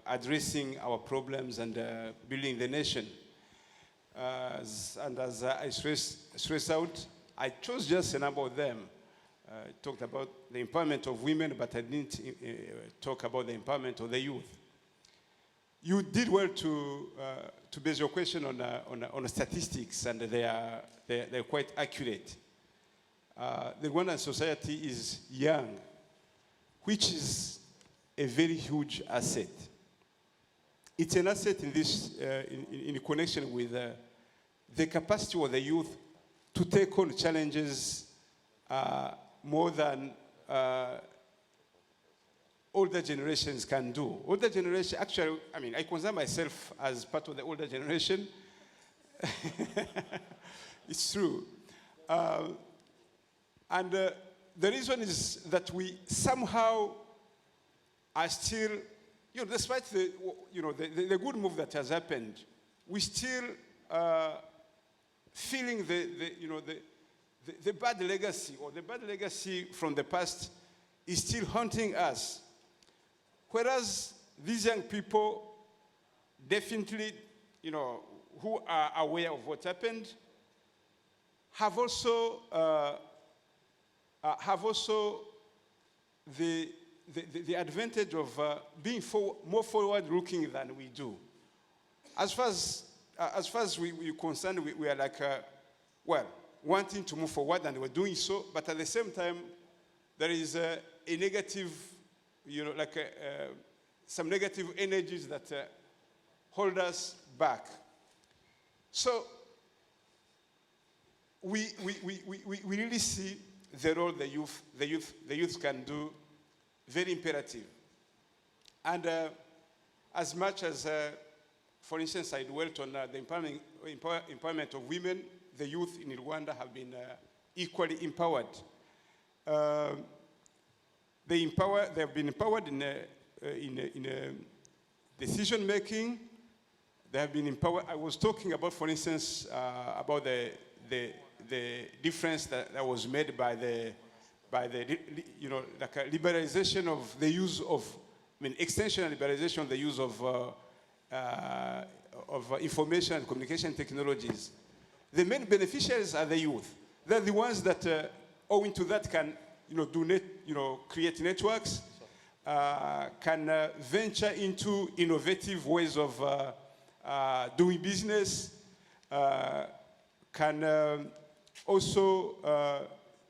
addressing our problems and building the nation. And as I stressed out, I chose just a number of them. I talked about the empowerment of women, but I didn't talk about the empowerment of the youth. You did well to base your question on statistics, and they're quite accurate. The Rwandan society is young, which is a very huge asset. It's an asset in this, in connection with the capacity of the youth to take on challenges more than older generations can do. Older generation, actually, I mean, I consider myself as part of the older generation. It's true. And the reason is that we somehow are still, despite the good move that has happened, we still feeling the bad legacy, or the bad legacy from the past is still haunting us. Whereas these young people definitely, who are aware of what happened, have also the advantage of being more forward-looking than we do. As far as we're concerned, we are like, wanting to move forward, and we're doing so, but at the same time, there is a negative, some negative energies that hold us back. So we really see the role the youth can do very imperative. And as much as, for instance, I dwelt on the empowerment of women, the youth in Rwanda have been equally empowered. They have been empowered in decision making. They have been empowered. I was talking about, for instance, about the difference that was made by the liberalization of the use of, extension and liberalization of the use of information and communication technologies. The main beneficiaries are the youth. They're the ones that, owing to that, can create networks, can venture into innovative ways of doing business, can also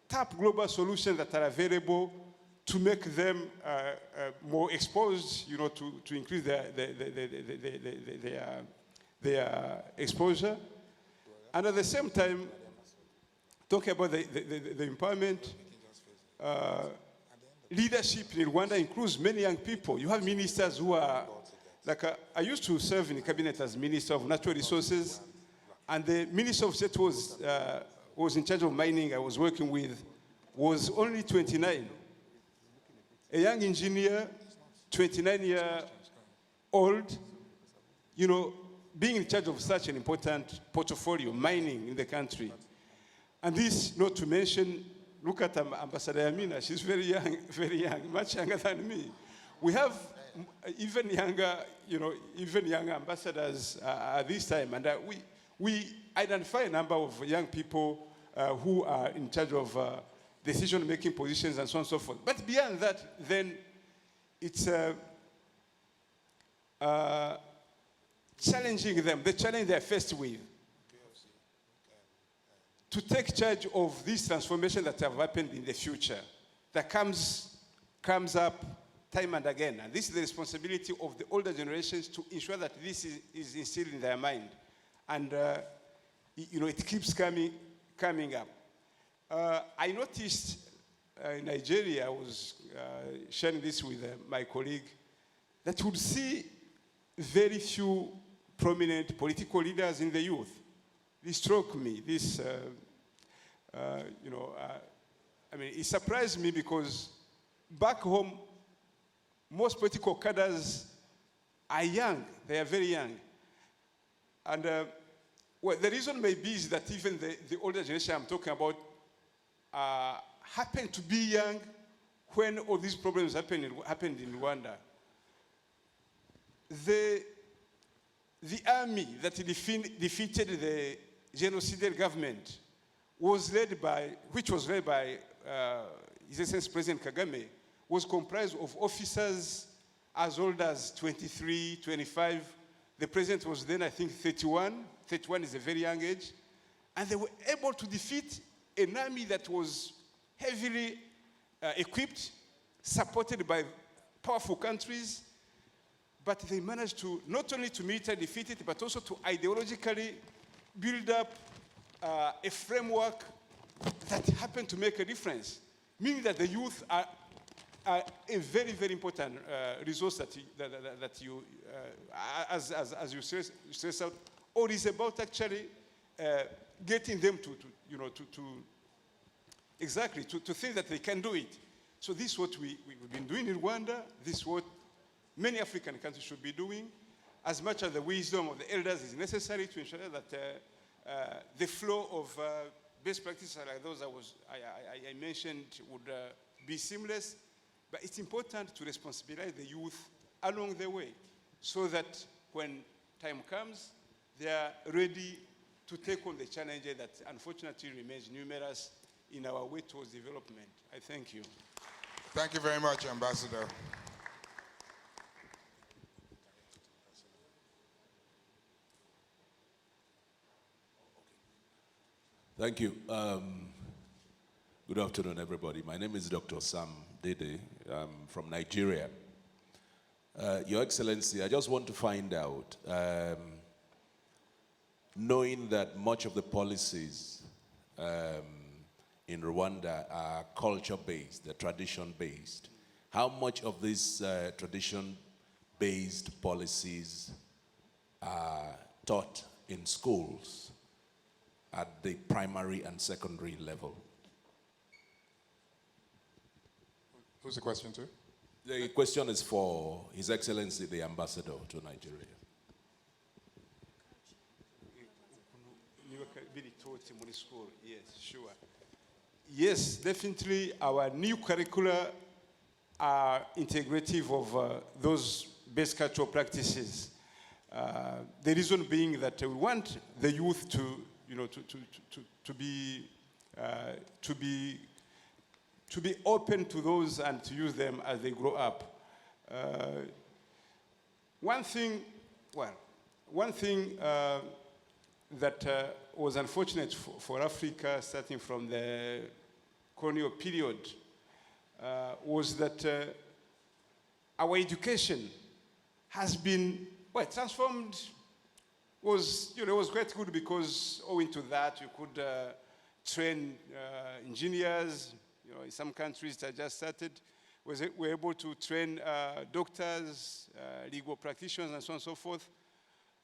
tap global solutions that are available to make them more exposed, to increase their exposure. And at the same time, talking about the empowerment, leadership in Rwanda includes many young people. You have ministers who are, I used to serve in the cabinet as Minister of Natural Resources, and the Minister of State was in charge of mining I was working with, was only 29. A young engineer, 29-year-old, being in charge of such an important portfolio, mining in the country. And this, not to mention, look at Ambassador Yamina, she's very young, much younger than me. We have even younger ambassadors at this time, and we identify a number of young people who are in charge of decision-making positions and so on and so forth. But beyond that, then it's challenging them, the challenge they're faced with, to take charge of this transformation that have happened in the future, that comes up time and again. And this is the responsibility of the older generations to ensure that this is instilled in their mind. And, it keeps coming up. I noticed in Nigeria, I was sharing this with my colleague, that would see very few prominent political leaders in the youth. This struck me. This, it surprised me because back home, most political cadres are young. They are very young. And the reason may be is that even the older generation I'm talking about happened to be young when all these problems happened in Rwanda. The army that defeated the genocidal government which was led by His Excellency President Kagame, was comprised of officers as old as 23, 25. The president was then, I think, 31. 31 is a very young age. And they were able to defeat an army that was heavily equipped, supported by powerful countries, but they managed to not only to militarily defeat it, but also to ideologically build up a framework that happened to make a difference, meaning that the youth are a very, very important resource that you as you stress out, or is about actually getting them to think that they can do it. So this is what we've been doing in Rwanda. This is what many African countries should be doing. As much as the wisdom of the elders is necessary to ensure that the flow of best practices like those I mentioned would be seamless. But it's important to responsibilize the youth along the way so that when time comes, they are ready to take on the challenges that unfortunately remains numerous in our way towards development. I thank you. Thank you very much, Ambassador. Thank you. Good afternoon, everybody. My name is Dr. Sam Dede. I'm from Nigeria. Your Excellency, I just want to find out, knowing that much of the policies in Rwanda are culture-based, they're tradition-based, how much of these tradition-based policies are taught in schools at the primary and secondary level? Who's the question to? The question is for His Excellency, the Ambassador to Nigeria. Yes, sure. Yes, definitely our new curricula are integrative of those best cultural practices. The reason being that we want the youth to be open to those and to use them as they grow up. One thing that was unfortunate for Africa, starting from the colonial period, was that our education has been transformed. Was quite good because owing to that you could train engineers. In some countries that just started, were able to train doctors, legal practitioners, and so on and so forth.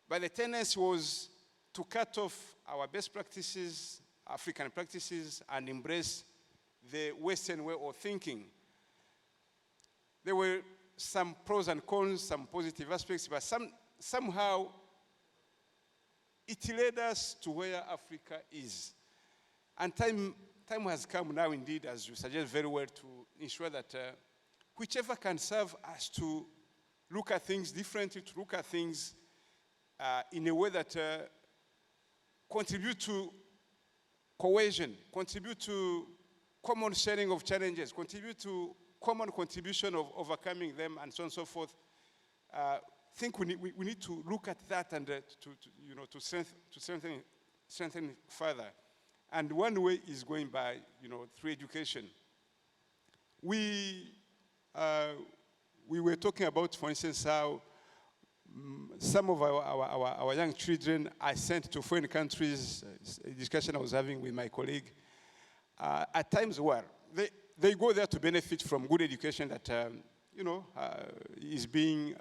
But the tendency was to cut off our best practices, African practices, and embrace the Western way of thinking. There were some pros and cons, some positive aspects, but somehow it led us to where Africa is. And time has come now, indeed, as you suggest very well, to ensure that whichever can serve us to look at things differently, to look at things in a way that contribute to cohesion, contribute to common sharing of challenges, contribute to common contribution of overcoming them, and so on and so forth. I think we need to look at that and to strengthen further. And one way is going by, through education. We were talking about, for instance, how some of our young children are sent to foreign countries. A discussion I was having with my colleague. At times, they go there to benefit from good education that, is being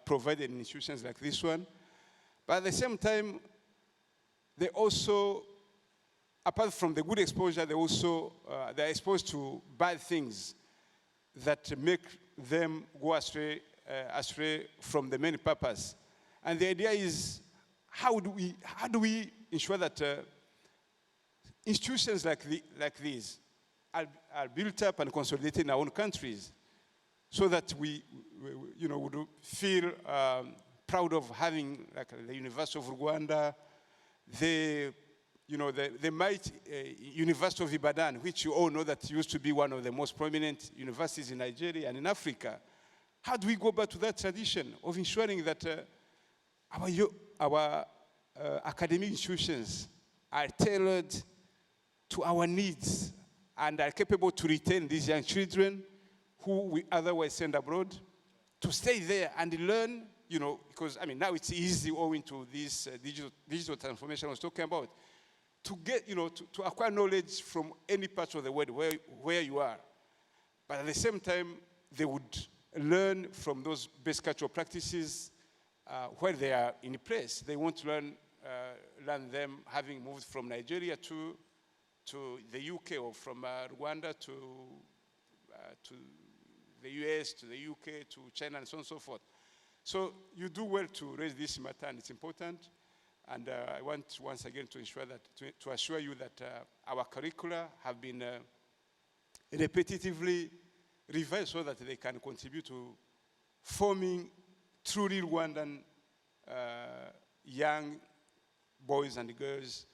provided in institutions like this one. But at the same time, they also, apart from the good exposure, they're exposed to bad things that make them go astray from the main purpose. And the idea is, how do we ensure that institutions like these are built up and consolidated in our own countries, so that we would feel proud of having, like, the University of Rwanda, the mighty University of Ibadan, which you all know that used to be one of the most prominent universities in Nigeria and in Africa. How do we go back to that tradition of ensuring that our academic institutions are tailored to our needs and are capable to retain these young children who we otherwise send abroad, to stay there and learn, because, now it's easy owing to this digital transformation I was talking about, to get, to acquire knowledge from any part of the world where you are. But at the same time, they would learn from those best cultural practices where they are in place. They want to learn them having moved from Nigeria to the UK, or from Rwanda to the US, to the UK, to China, and so on and so forth. So you do well to raise this matter, and it's important. And I want once again to ensure that, to assure you that our curricula have been repetitively revised so that they can contribute to forming truly Rwandan young boys and girls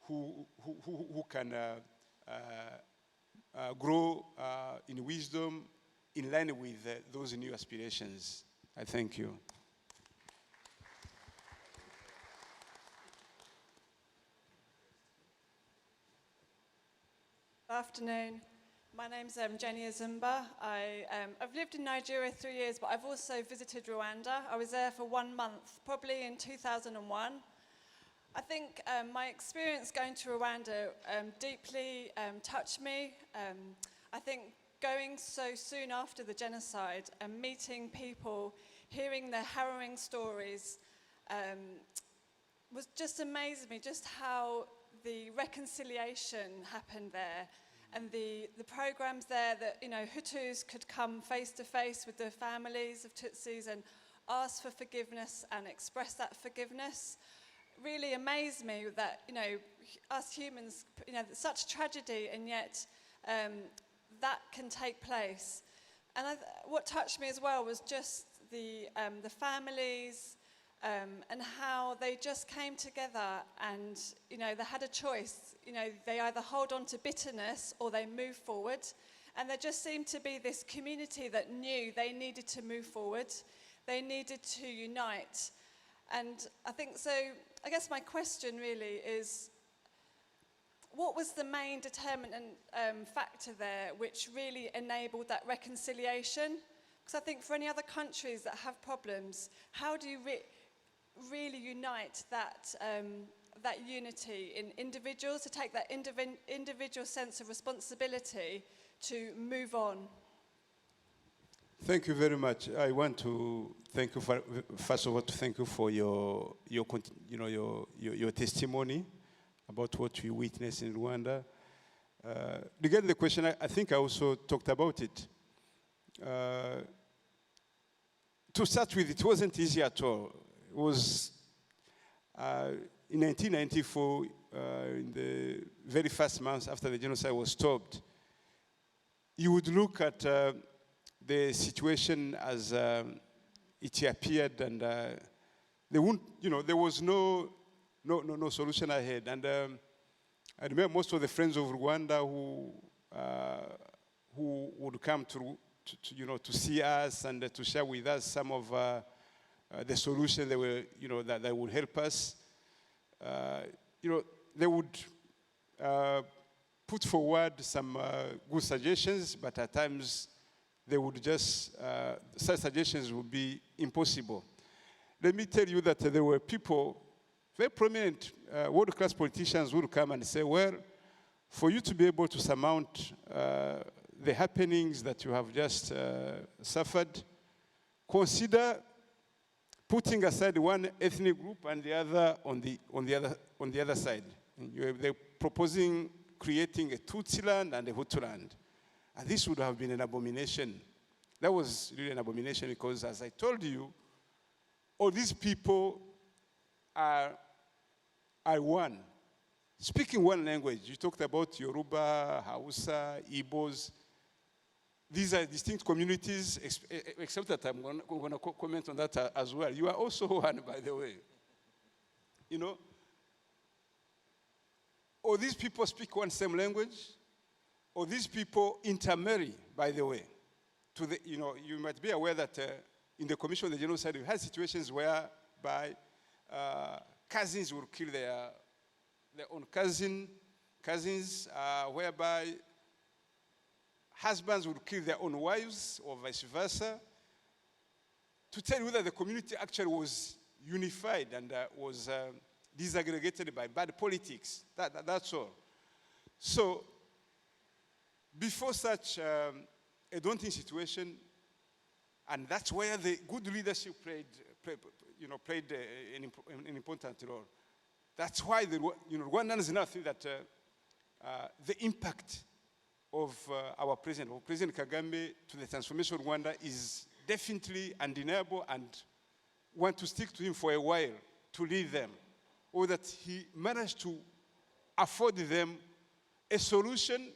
who can grow in wisdom in line with those new aspirations. I thank you. Good afternoon. My name's Jenny Azumba. I've lived in Nigeria 3 years, but I've also visited Rwanda. I was there for 1 month, probably in 2001. I think my experience going to Rwanda deeply touched me. I think going so soon after the genocide and meeting people, hearing their harrowing stories, was just amazed me, just how the reconciliation happened there, and the programs there that, Hutus could come face to face with the families of Tutsis and ask for forgiveness and express that forgiveness, really amazed me that, us humans, such tragedy, and yet that can take place. And what touched me as well was just the families, and how they just came together and, they had a choice. They either hold on to bitterness or they move forward. And there just seemed to be this community that knew they needed to move forward. They needed to unite. And I think so, I guess my question really is, what was the main determinant factor there which really enabled that reconciliation? Because I think for any other countries that have problems, how do you really unite that unity in individuals, to take that individual sense of responsibility to move on? Thank you very much. I want to thank you first of all, to thank you for your testimony about what we witnessed in Rwanda. Regarding the question, I think I also talked about it. To start with, it wasn't easy at all. It was in 1994, in the very first months after the genocide was stopped, you would look at the situation as it appeared, and there was no solution ahead. And I remember most of the friends of Rwanda who would come to see us and to share with us some of the solutions that would help us. They would put forward some good suggestions, but at times they would just, such suggestions would be impossible. Let me tell you that there were people, very prominent world-class politicians, who would come and say, well, for you to be able to surmount the happenings that you have just suffered, consider putting aside one ethnic group and the other on the other side. They're proposing creating a Tutsi land and a Hutu land. And this would have been an abomination. That was really an abomination because, as I told you, all these people are one. Speaking one language. You talked about Yoruba, Hausa, Igbos. These are distinct communities, except that I'm going to comment on that as well. You are also one, by the way. Or these people speak one same language, or these people intermarry, by the way. You might be aware that in the Commission of the Genocide, we had situations whereby cousins would kill their own cousins, whereby husbands would kill their own wives, or vice versa. to tell you that the community actually was unified and was disaggregated by bad politics. That's all. So, before such a daunting situation, and that's where the good leadership played an important role. That's why Rwandans now think that the impact of our President Kagame to the transformation of Rwanda is definitely undeniable, and want to stick to him for a while to lead them, or that he managed to afford them a solution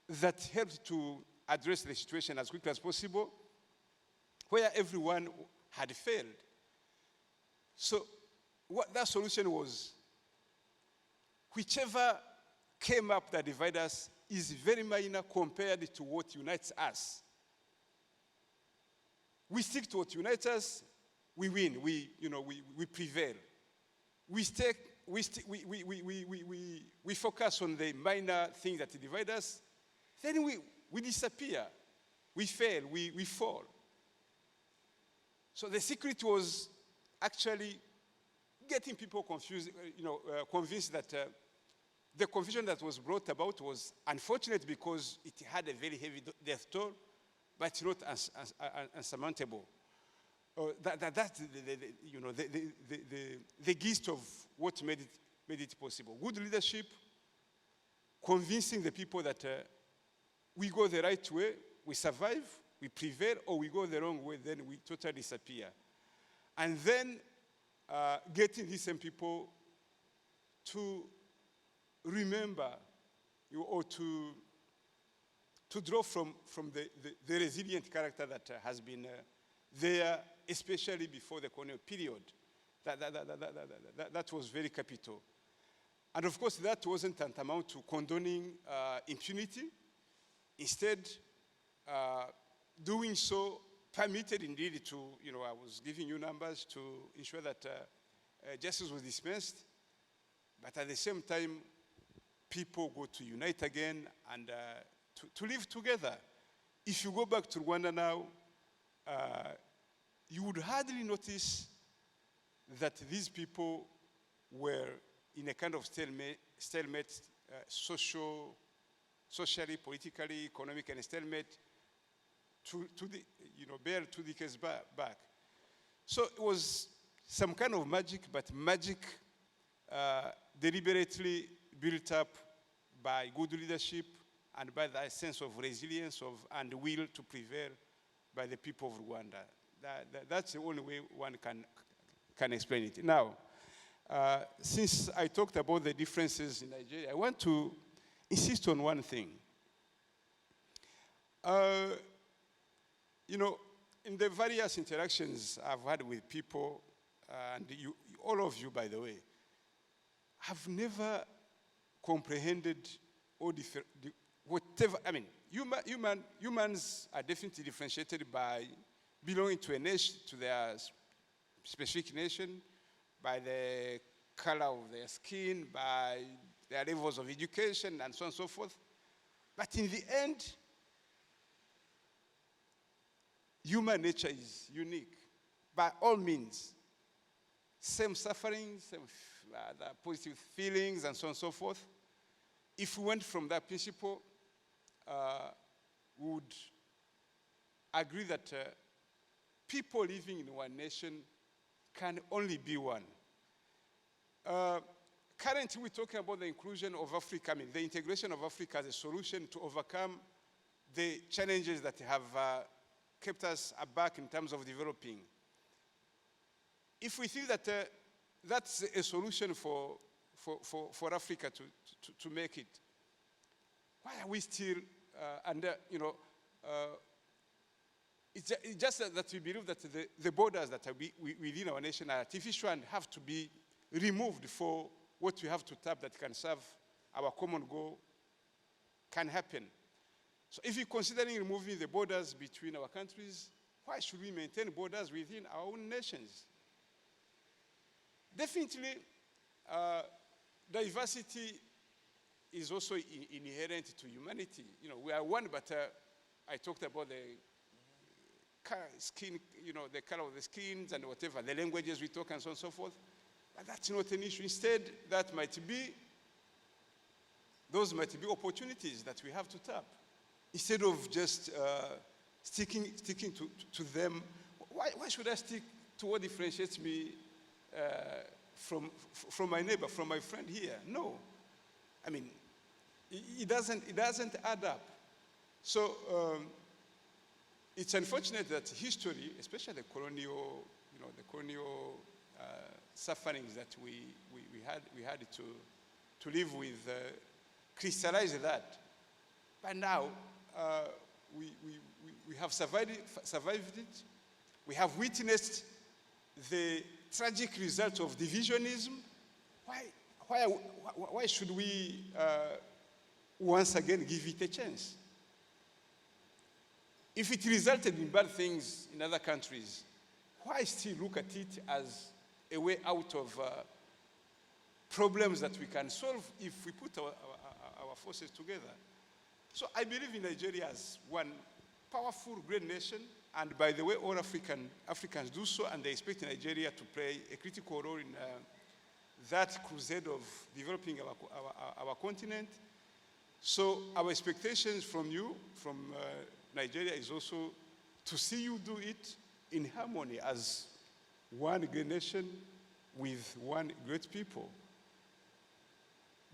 that helped to address the situation as quickly as possible, where everyone had failed. So what that solution was, whichever came up that divides us is very minor compared to what unites us. We stick to what unites us, we win, we prevail. We focus on the minor things that divide us, then we disappear, we fail, we fall. So the secret was actually getting people confused, convinced that the confusion that was brought about was unfortunate because it had a very heavy death toll, but not unsurmountable. That's the gist of what made it possible. Good leadership, convincing the people that we go the right way, we survive, we prevail, or we go the wrong way, then we totally disappear. And then getting these same people to remember or to draw from the resilient character that has been there, especially before the colonial period. That was very capital. And of course, that wasn't tantamount to condoning impunity. Instead, doing so permitted indeed to, I was giving you numbers to ensure that justice was dispensed, but at the same time, people go to unite again and to live together. If you go back to Rwanda now, you would hardly notice that these people were in a kind of stalemate, socially, politically, economically, and stalemate barely 2 decades back. So it was some kind of magic, but magic deliberately built up by good leadership and by that sense of resilience and will to prevail by the people of Rwanda. That's the only way one can explain it. Now, since I talked about the differences in Nigeria, I want to insist on one thing. In the various interactions I've had with people, and all of you, by the way, have never comprehended or whatever. I mean, humans are definitely differentiated by belonging to a nation, to their specific nation, by the color of their skin, by their levels of education, and so on and so forth. But in the end, human nature is unique. By all means, same suffering, same positive feelings, and so on and so forth. If we went from that principle, we would agree that people living in one nation can only be one. Currently, we're talking about the inclusion of Africa, the integration of Africa as a solution to overcome the challenges that have kept us aback in terms of developing. If we think that that's a solution for Africa to make it, why are we still under, it's just that we believe that the borders that are within our nation are artificial and have to be removed for what we have to tap that can serve our common goal can happen. So if you're considering removing the borders between our countries, why should we maintain borders within our own nations? Definitely, diversity is also inherent to humanity. We are one, but I talked about the skin, the color of the skins and whatever, the languages we talk and so on and so forth. But that's not an issue. Instead, those might be opportunities that we have to tap. Instead of just sticking to them, why should I stick to what differentiates me from my neighbor, from my friend here? No. I mean, it doesn't add up. So it's unfortunate that history, especially the colonial sufferings that we had to live with, crystallize that. By now, we have survived it. We have witnessed the tragic result of divisionism. Why should we once again give it a chance? If it resulted in bad things in other countries, why still look at it as a way out of problems that we can solve if we put our forces together? So I believe in Nigeria as one powerful, great nation, and by the way, all Africans do so, and they expect Nigeria to play a critical role in that crusade of developing our continent. So our expectations from you, from Nigeria, is also to see you do it in harmony as one great nation with one great people.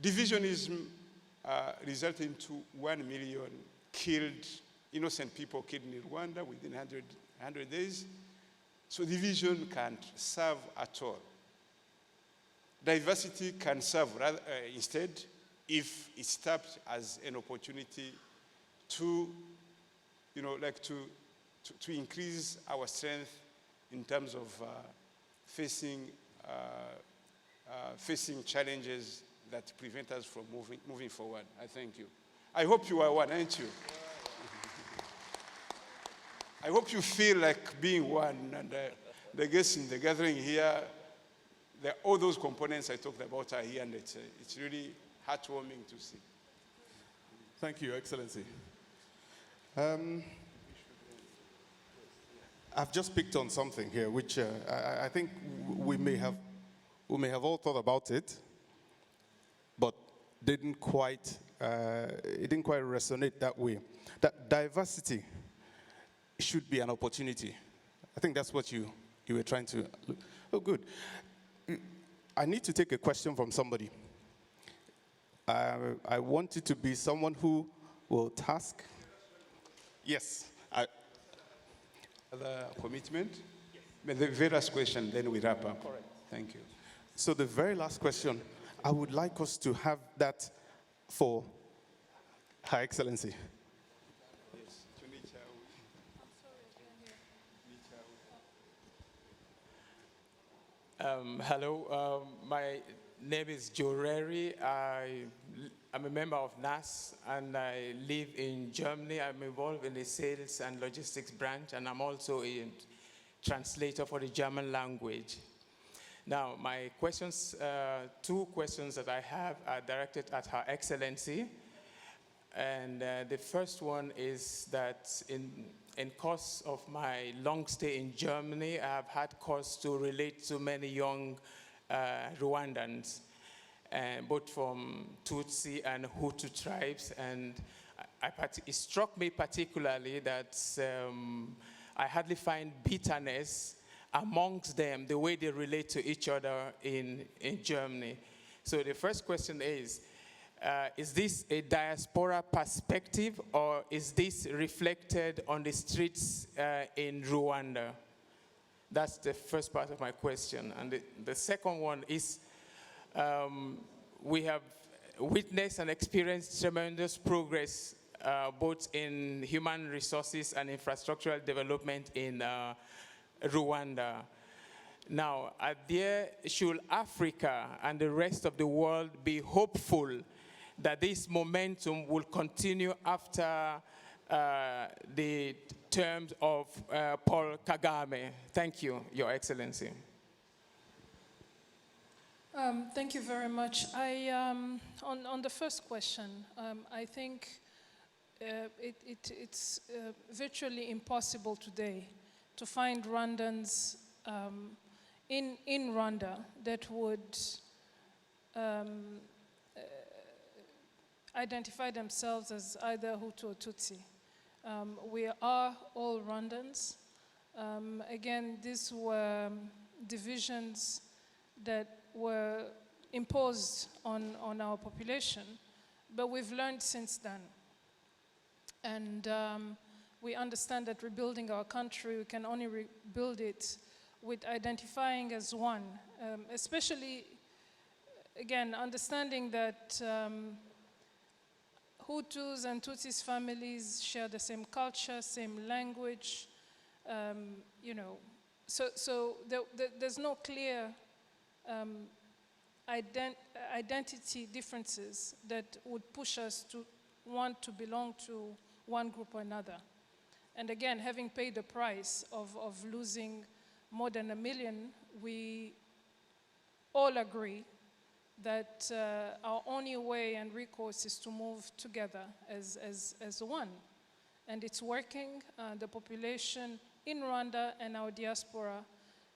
Divisionism resulted into 1 million innocent people killed in Rwanda within 100 days. So division can't serve at all. Diversity can serve instead if it's tapped as an opportunity to increase our strength in terms of facing challenges that prevent us from moving forward. I thank you. I hope you are one, aren't you? I hope you feel like being one, and the guests in the gathering here, all those components I talked about are here, and it's really heartwarming to see. Thank you, Excellency. I've just picked on something here, which I think we may have all thought about it, but it didn't quite resonate that way. That diversity should be an opportunity. I think that's what you were trying to look. Oh, good. I need to take a question from somebody. I want it to be someone who will task. Yes. The commitment? Yes. The very last question, then we wrap up. Correct. Thank you. So the very last question, I would like us to have that for Her Excellency. Hello, my name is Joe Reri. I'm a member of NAS, and I live in Germany. I'm involved in the sales and logistics branch, and I'm also a translator for the German language. Now, my questions, two questions that I have are directed at Her Excellency. And the first one is that in course of my long stay in Germany, I have had cause to relate to many young Rwandans, both from Tutsi and Hutu tribes. And it struck me particularly that I hardly find bitterness amongst them, the way they relate to each other in Germany. So the first question is this a diaspora perspective, or is this reflected on the streets in Rwanda? That's the first part of my question. And the second one is, we have witnessed and experienced tremendous progress both in human resources and infrastructural development in Rwanda. Now, should Africa and the rest of the world be hopeful that this momentum will continue after the terms of Paul Kagame? Thank you, Your Excellency. Thank you very much. On the first question, I think it's virtually impossible today to find Rwandans in Rwanda that would identify themselves as either Hutu or Tutsi. We are all Rwandans. Again, these were divisions that were imposed on our population, but we've learned since then. And we understand that rebuilding our country, we can only rebuild it with identifying as one, especially, again, understanding that Hutus and Tutsis families share the same culture, same language, you know. So there's no clear identity differences that would push us to want to belong to one group or another. And again, having paid the price of losing more than 1 million, we all agree that our only way and recourse is to move together as one. And it's working. The population in Rwanda and our diaspora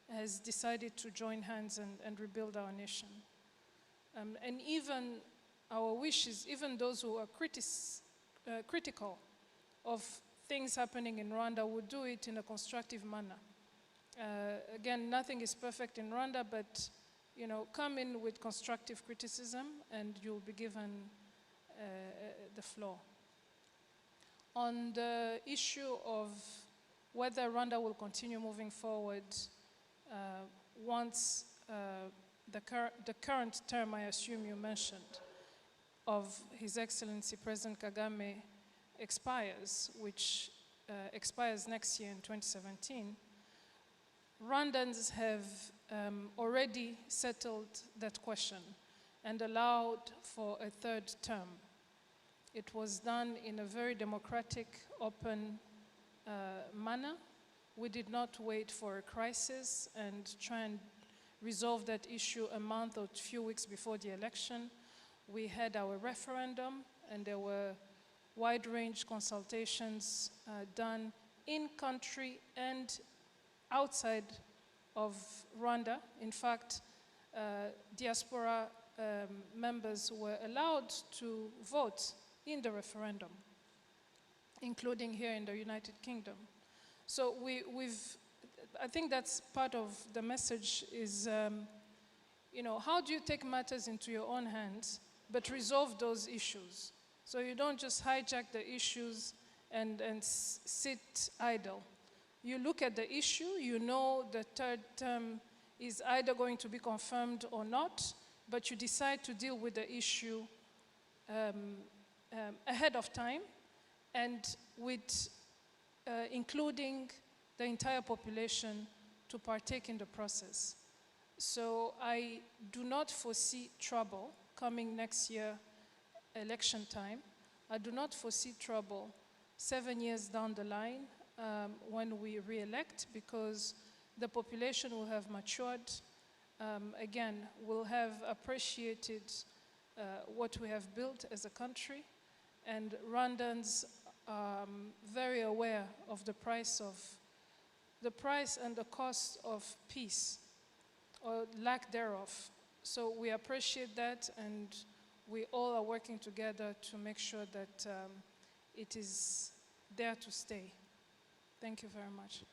has decided to join hands and rebuild our nation. And even our wishes, even those who are critical of things happening in Rwanda, would do it in a constructive manner. Again, nothing is perfect in Rwanda, but you know, come in with constructive criticism and you'll be given the floor. On the issue of whether Rwanda will continue moving forward once the current term, I assume you mentioned, of His Excellency President Kagame expires, which expires next year in 2017, Rwandans have already settled that question and allowed for a third term. It was done in a very democratic, open manner. We did not wait for a crisis and try and resolve that issue a month or a few weeks before the election. We had our referendum, and there were wide-range consultations done in country and outside of Rwanda. In fact, diaspora members were allowed to vote in the referendum, including here in the United Kingdom. So I think that's part of the message is, you know, how do you take matters into your own hands, but resolve those issues? So you don't just hijack the issues and sit idle. You look at the issue, you know the third term is either going to be confirmed or not, but you decide to deal with the issue ahead of time and with including the entire population to partake in the process. So I do not foresee trouble coming next year, election time. I do not foresee trouble 7 years down the line when we re-elect, because the population will have matured, again, will have appreciated what we have built as a country, and Rwandans are very aware of the price and the cost of peace, or lack thereof. So we appreciate that, and we all are working together to make sure that it is there to stay. Thank you very much.